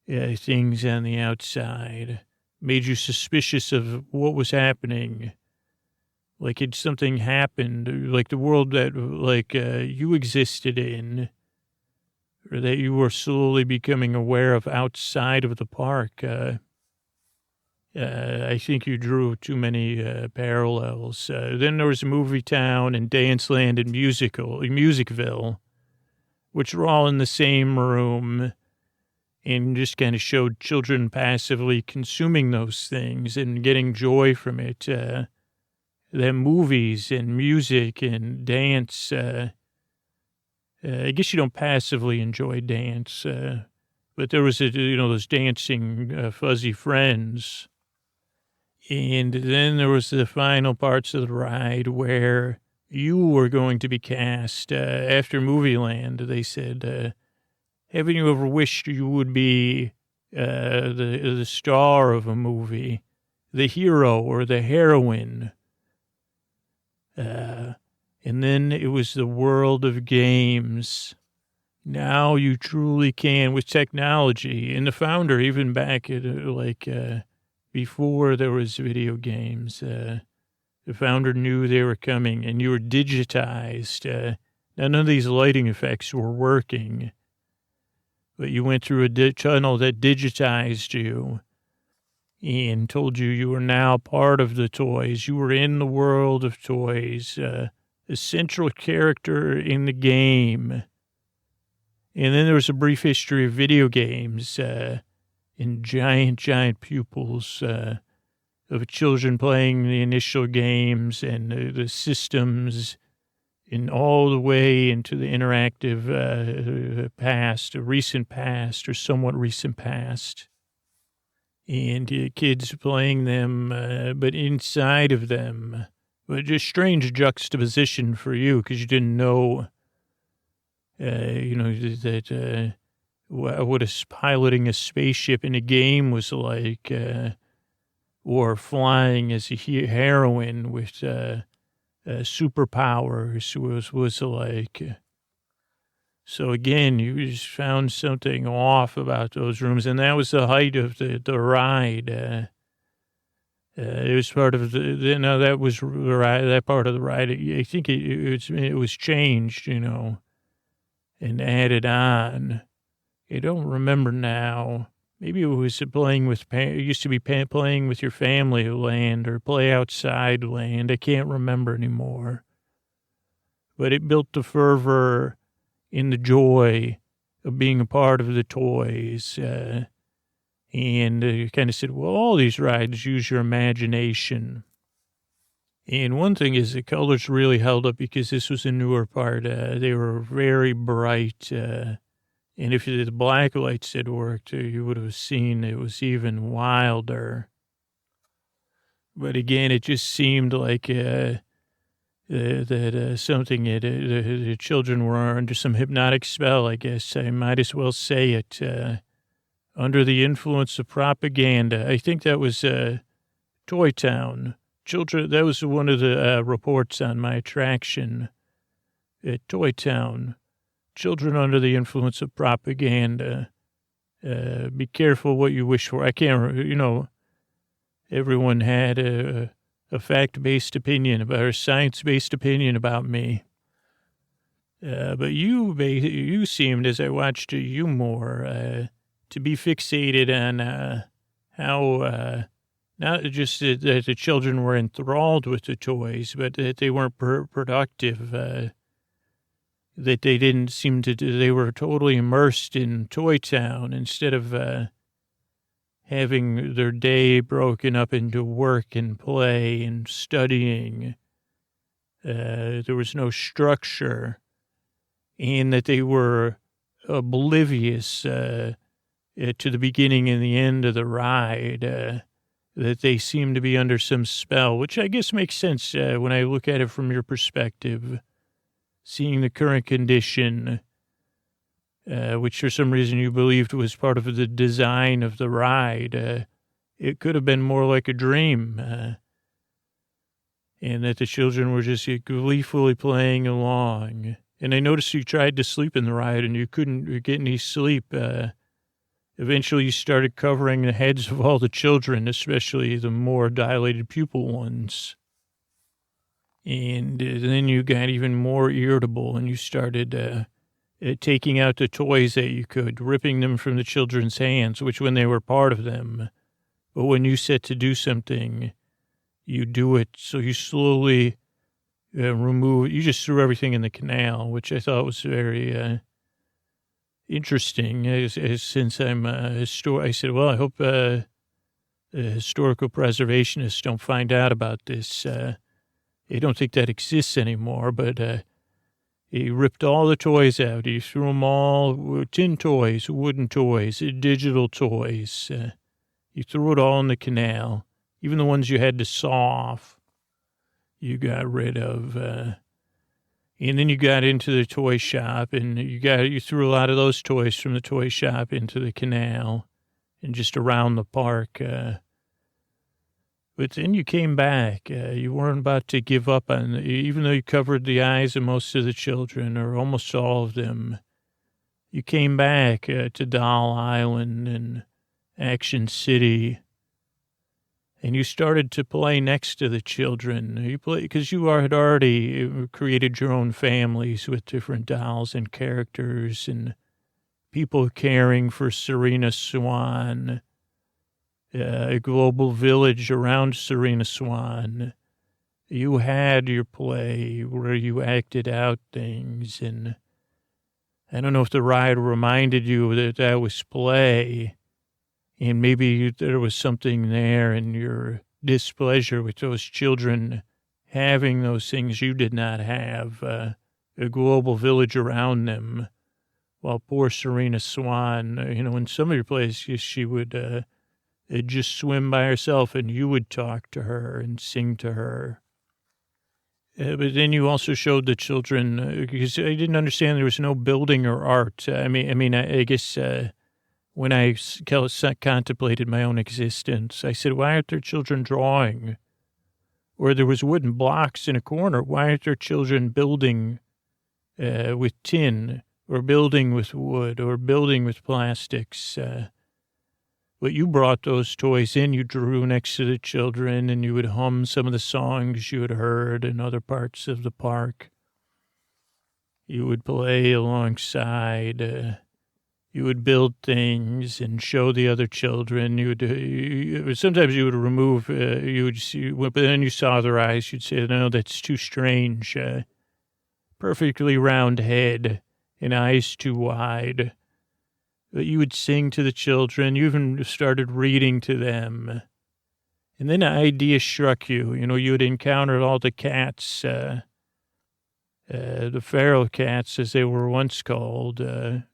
[SPEAKER 2] things on the outside made you suspicious of what was happening. Like had something happened, like the world that you existed in, or that you were slowly becoming aware of outside of the park. I think you drew too many parallels. Then there was Movie Town and Danceland and Musicville, which were all in the same room and just kind of showed children passively consuming those things and getting joy from it. The movies and music and dance, I guess you don't passively enjoy dance, but there was, those dancing fuzzy friends. And then there was the final parts of the ride where you were going to be cast after Movie Land. They said, haven't you ever wished you would be the star of a movie, the hero or the heroine? And then it was the world of games. Now you truly can with technology. And the founder, even back at before there was video games, the founder knew they were coming and you were digitized. None of these lighting effects were working, but you went through a tunnel that digitized you and told you were now part of the toys. You were in the world of toys, a central character in the game. And then there was a brief history of video games and giant pupils of children playing the initial games and the systems and all the way into the interactive past, a recent past or somewhat recent past. And kids playing them, but inside of them. But just strange juxtaposition for you because you didn't know, that what piloting a spaceship in a game was like, or flying as a heroine with superpowers was like. So again, you just found something off about those rooms, and that was the height of the ride. It was part of that was the ride, that part of the ride. I think it was changed, and added on. I don't remember now. Maybe it was playing with, it used to be playing with your family land or play outside land. I can't remember anymore. But it built the fervor in the joy of being a part of the toys. And kind of said, well, all these rides use your imagination. And one thing is the colors really held up because this was a newer part. They were very bright. And if the black lights had worked, you would have seen it was even wilder. But again, it just seemed like that something, the children were under some hypnotic spell, I guess. I might as well say it. Under the influence of propaganda. I think that was Toy Town. Children, that was one of the reports on my attraction at Toy Town. Children under the influence of propaganda. Be careful what you wish for. I can't, everyone had a fact-based opinion about, or a science-based opinion about me. But you seemed, as I watched you more, to be fixated on how not just that the children were enthralled with the toys, but that they weren't productive, that they didn't seem to do, they were totally immersed in Toy Town instead of having their day broken up into work and play and studying. There was no structure, and that they were oblivious to the beginning and the end of the ride, that they seem to be under some spell, which I guess makes sense when I look at it from your perspective, seeing the current condition, which for some reason you believed was part of the design of the ride. It could have been more like a dream, and that the children were just gleefully playing along. And I noticed you tried to sleep in the ride and you couldn't get any sleep. Eventually, you started covering the heads of all the children, especially the more dilated pupil ones. And then you got even more irritable, and you started taking out the toys that you could, ripping them from the children's hands, which when they were part of them. But when you set to do something, you do it. So you slowly you just threw everything in the canal, which I thought was very interesting, since I'm a I said, well, I hope historical preservationists don't find out about this. I don't think that exists anymore, but he ripped all the toys out. He threw them all, tin toys, wooden toys, digital toys. He threw it all in the canal, even the ones you had to saw off. You got rid of. And then you got into the toy shop, and you threw a lot of those toys from the toy shop into the canal and just around the park. But then you came back. You weren't about to give up on, even though you covered the eyes of most of the children, or almost all of them. You came back to Doll Island and Action City. And you started to play next to the children. You play because you had already created your own families with different dolls and characters and people caring for Serena Swan, a global village around Serena Swan. You had your play where you acted out things. And I don't know if the ride reminded you that that was play. And maybe there was something there in your displeasure with those children having those things you did not have, a global village around them, while poor Serena Swan, in some of your places, she would just swim by herself and you would talk to her and sing to her. But then you also showed the children, because I didn't understand there was no building or art. I guess... when I contemplated my own existence, I said, why aren't there children drawing? Or there was wooden blocks in a corner. Why aren't there children building with tin or building with wood, or building with plastics. But you brought those toys in, you drew next to the children, and you would hum some of the songs you had heard in other parts of the park. You would play alongside, you would build things and show the other children. Sometimes you would remove, but then you saw their eyes, you'd say, no, that's too strange. Perfectly round head and eyes too wide. But you would sing to the children. You even started reading to them. And then an idea struck you. You had encountered all the cats, the feral cats, as they were once called,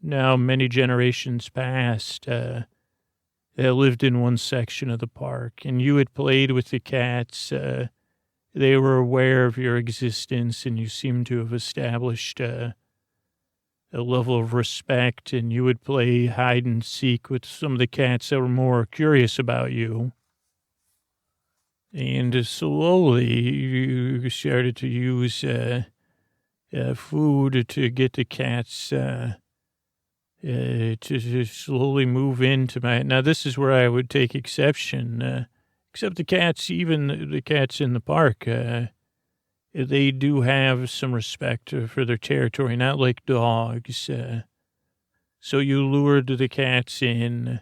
[SPEAKER 2] now many generations past, that lived in one section of the park. And you had played with the cats. They were aware of your existence, and you seemed to have established a level of respect, and you would play hide and seek with some of the cats that were more curious about you. And slowly you started to use food to get the cats to slowly move into my... Now, this is where I would take exception, except the cats, even the cats in the park, they do have some respect for their territory, not like dogs. So you lured the cats in,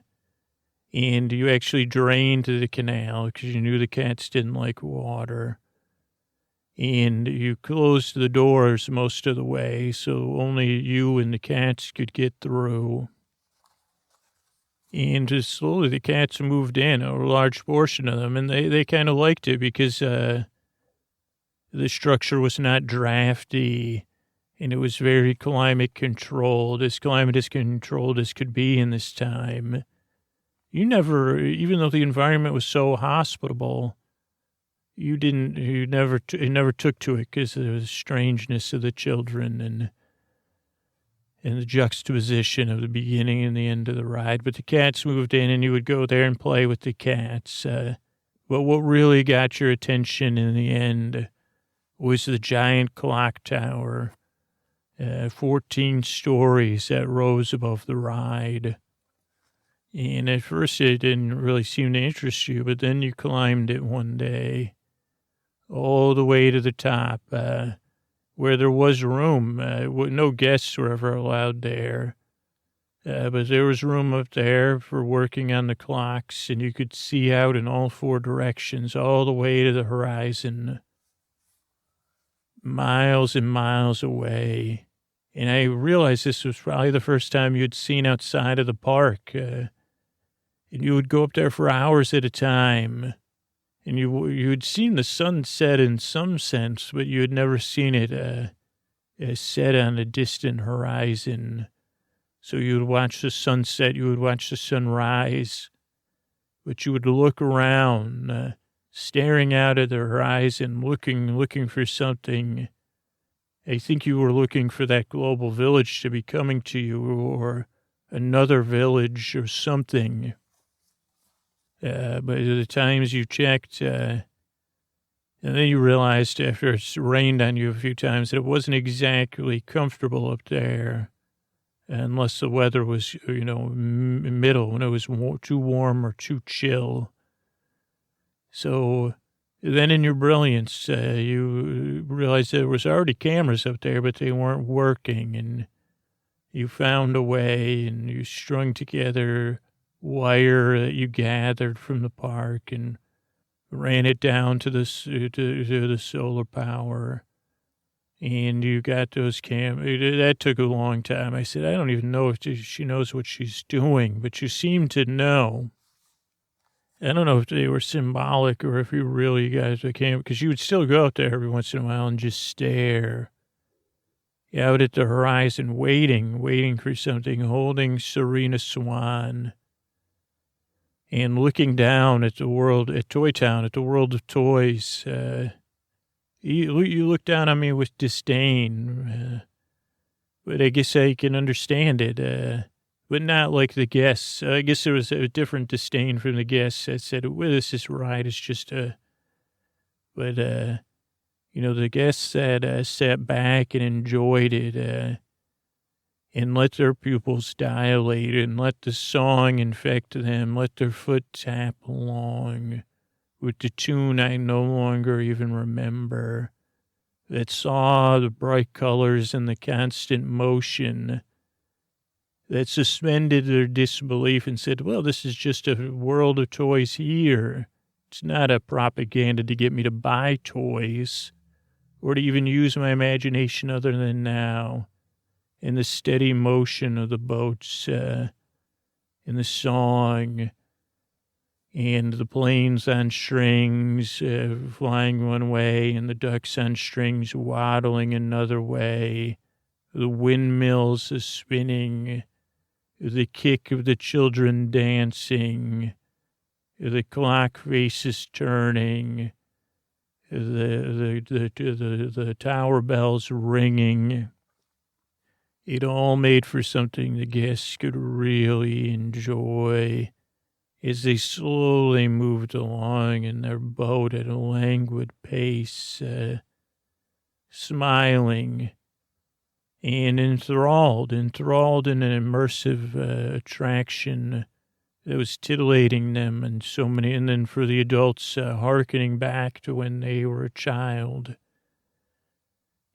[SPEAKER 2] and you actually drained the canal because you knew the cats didn't like water. And you closed the doors most of the way, so only you and the cats could get through. And just slowly the cats moved in, a large portion of them, and they kind of liked it because the structure was not drafty, and it was very climate controlled, as controlled as could be in this time. You never, even though the environment was so hospitable, it never took to it because of the strangeness of the children and the juxtaposition of the beginning and the end of the ride. But the cats moved in, and you would go there and play with the cats. But what really got your attention in the end was the giant clock tower, 14 stories that rose above the ride. And at first it didn't really seem to interest you, but then you climbed it one day all the way to the top, where there was room. No guests were ever allowed there. But there was room up there for working on the clocks, and you could see out in all four directions, all the way to the horizon, miles and miles away. And I realized this was probably the first time you'd seen outside of the park. And you would go up there for hours at a time. And you had seen the sunset in some sense, but you had never seen it set on a distant horizon. So you would watch the sunset, you would watch the sunrise, but you would look around, staring out at the horizon, looking for something. I think you were looking for that global village to be coming to you, or another village or something. But the times you checked, and then you realized after it's rained on you a few times that it wasn't exactly comfortable up there, unless the weather was, middle, when it was too warm or too chill. So then in your brilliance, you realized there was already cameras up there, but they weren't working, and you found a way, and you strung together wire that you gathered from the park and ran it down to the solar power, and you got those that took a long time. I said, I don't even know if she knows what she's doing, but you seem to know. I don't know if they were symbolic or if you really guys became, because you would still go out there every once in a while and just stare out at the horizon, waiting for something, holding Serena Swan, and looking down at the world, at Toy Town, at the world of toys. You look down on me with disdain, but I guess I can understand it, but not like the guests. I guess there was a different disdain from the guests that said, well, this is right, it's just but, the guests that sat back and enjoyed it, and let their pupils dilate and let the song infect them. Let their foot tap along with the tune I no longer even remember, that saw the bright colors and the constant motion, that suspended their disbelief and said, well, this is just a world of toys here. It's not a propaganda to get me to buy toys or to even use my imagination other than now. In the steady motion of the boats, in the song, and the planes on strings flying one way, and the ducks on strings waddling another way, the windmills spinning, the kick of the children dancing, the clock faces turning, the tower bells ringing. It all made for something the guests could really enjoy as they slowly moved along in their boat at a languid pace, smiling and enthralled in an immersive attraction that was titillating them, and then for the adults hearkening back to when they were a child.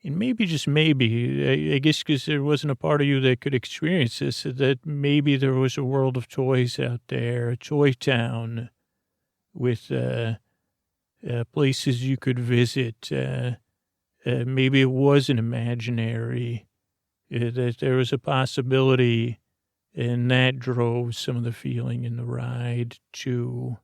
[SPEAKER 2] And maybe, just maybe, I guess because there wasn't a part of you that could experience this, that maybe there was a world of toys out there, a toy town with places you could visit. Maybe it wasn't imaginary, that there was a possibility, and that drove some of the feeling in the ride, too.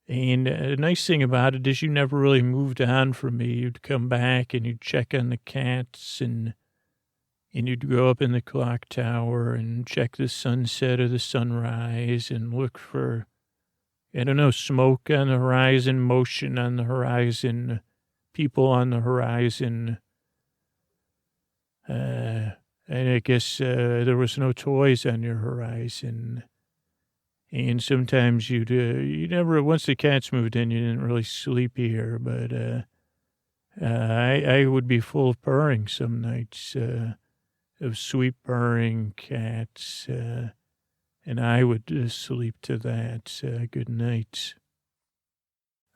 [SPEAKER 2] And a nice thing about it is you never really moved on from me. You'd come back and you'd check on the cats, and you'd go up in the clock tower and check the sunset or the sunrise and look for, I don't know, smoke on the horizon, motion on the horizon, people on the horizon. And I guess there was no toys on your horizon. And sometimes you never, once the cats moved in, you didn't really sleep here, but I would be full of purring some nights, of sweet purring cats, and I would sleep to that. Good night.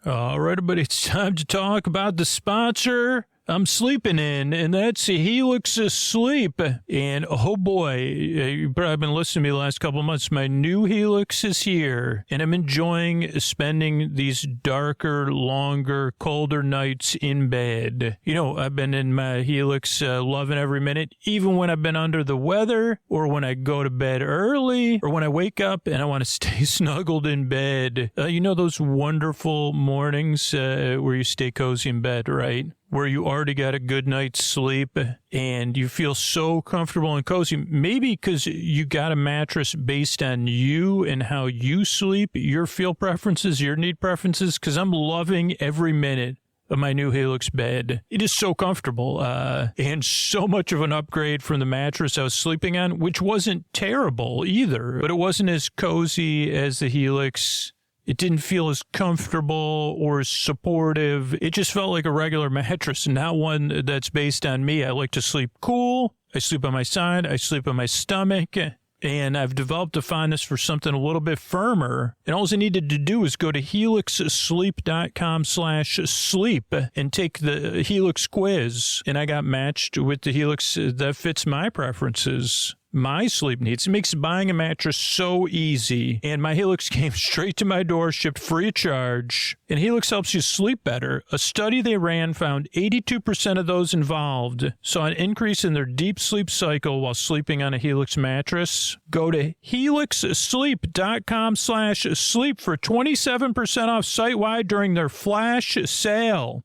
[SPEAKER 2] All right, everybody, it's time to talk about the sponsor I'm sleeping in, and that's Helix Sleep. And oh boy, you've probably been listening to me the last couple of months. My new Helix is here, and I'm enjoying spending these darker, longer, colder nights in bed. You know, I've been in my Helix loving every minute, even when I've been under the weather, or when I go to bed early, or when I wake up and I want to stay snuggled in bed. You know those wonderful mornings where you stay cozy in bed, right? Where you already got a good night's sleep and you feel so comfortable and cozy. Maybe because you got a mattress based on you and how you sleep, your feel preferences, your need preferences, because I'm loving every minute of my new Helix bed. It is so comfortable and so much of an upgrade from the mattress I was sleeping on, which wasn't terrible either, but it wasn't as cozy as the Helix. It didn't feel as comfortable or as supportive. It just felt like a regular mattress, not one that's based on me. I like to sleep cool. I sleep on my side. I sleep on my stomach. And I've developed a fondness for something a little bit firmer. And all I needed to do is go to helixsleep.com/sleep and take the Helix quiz. And I got matched with the Helix that fits my preferences, my sleep needs. It makes buying a mattress so easy. And my Helix came straight to my door, shipped free of charge. And Helix helps you sleep better. A study they ran found 82% of those involved saw an increase in their deep sleep cycle while sleeping on a Helix mattress. Go to helixsleep.com/sleep for 27% off site-wide during their flash sale.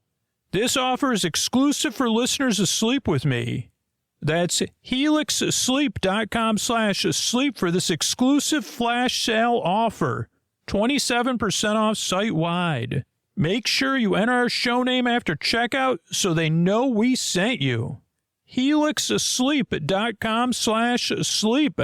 [SPEAKER 2] This offer is exclusive for listeners of Sleep With Me. That's helixsleep.com/sleep for this exclusive flash sale offer. 27% off site-wide. Make sure you enter our show name after checkout so they know we sent you. helixsleep.com/sleep.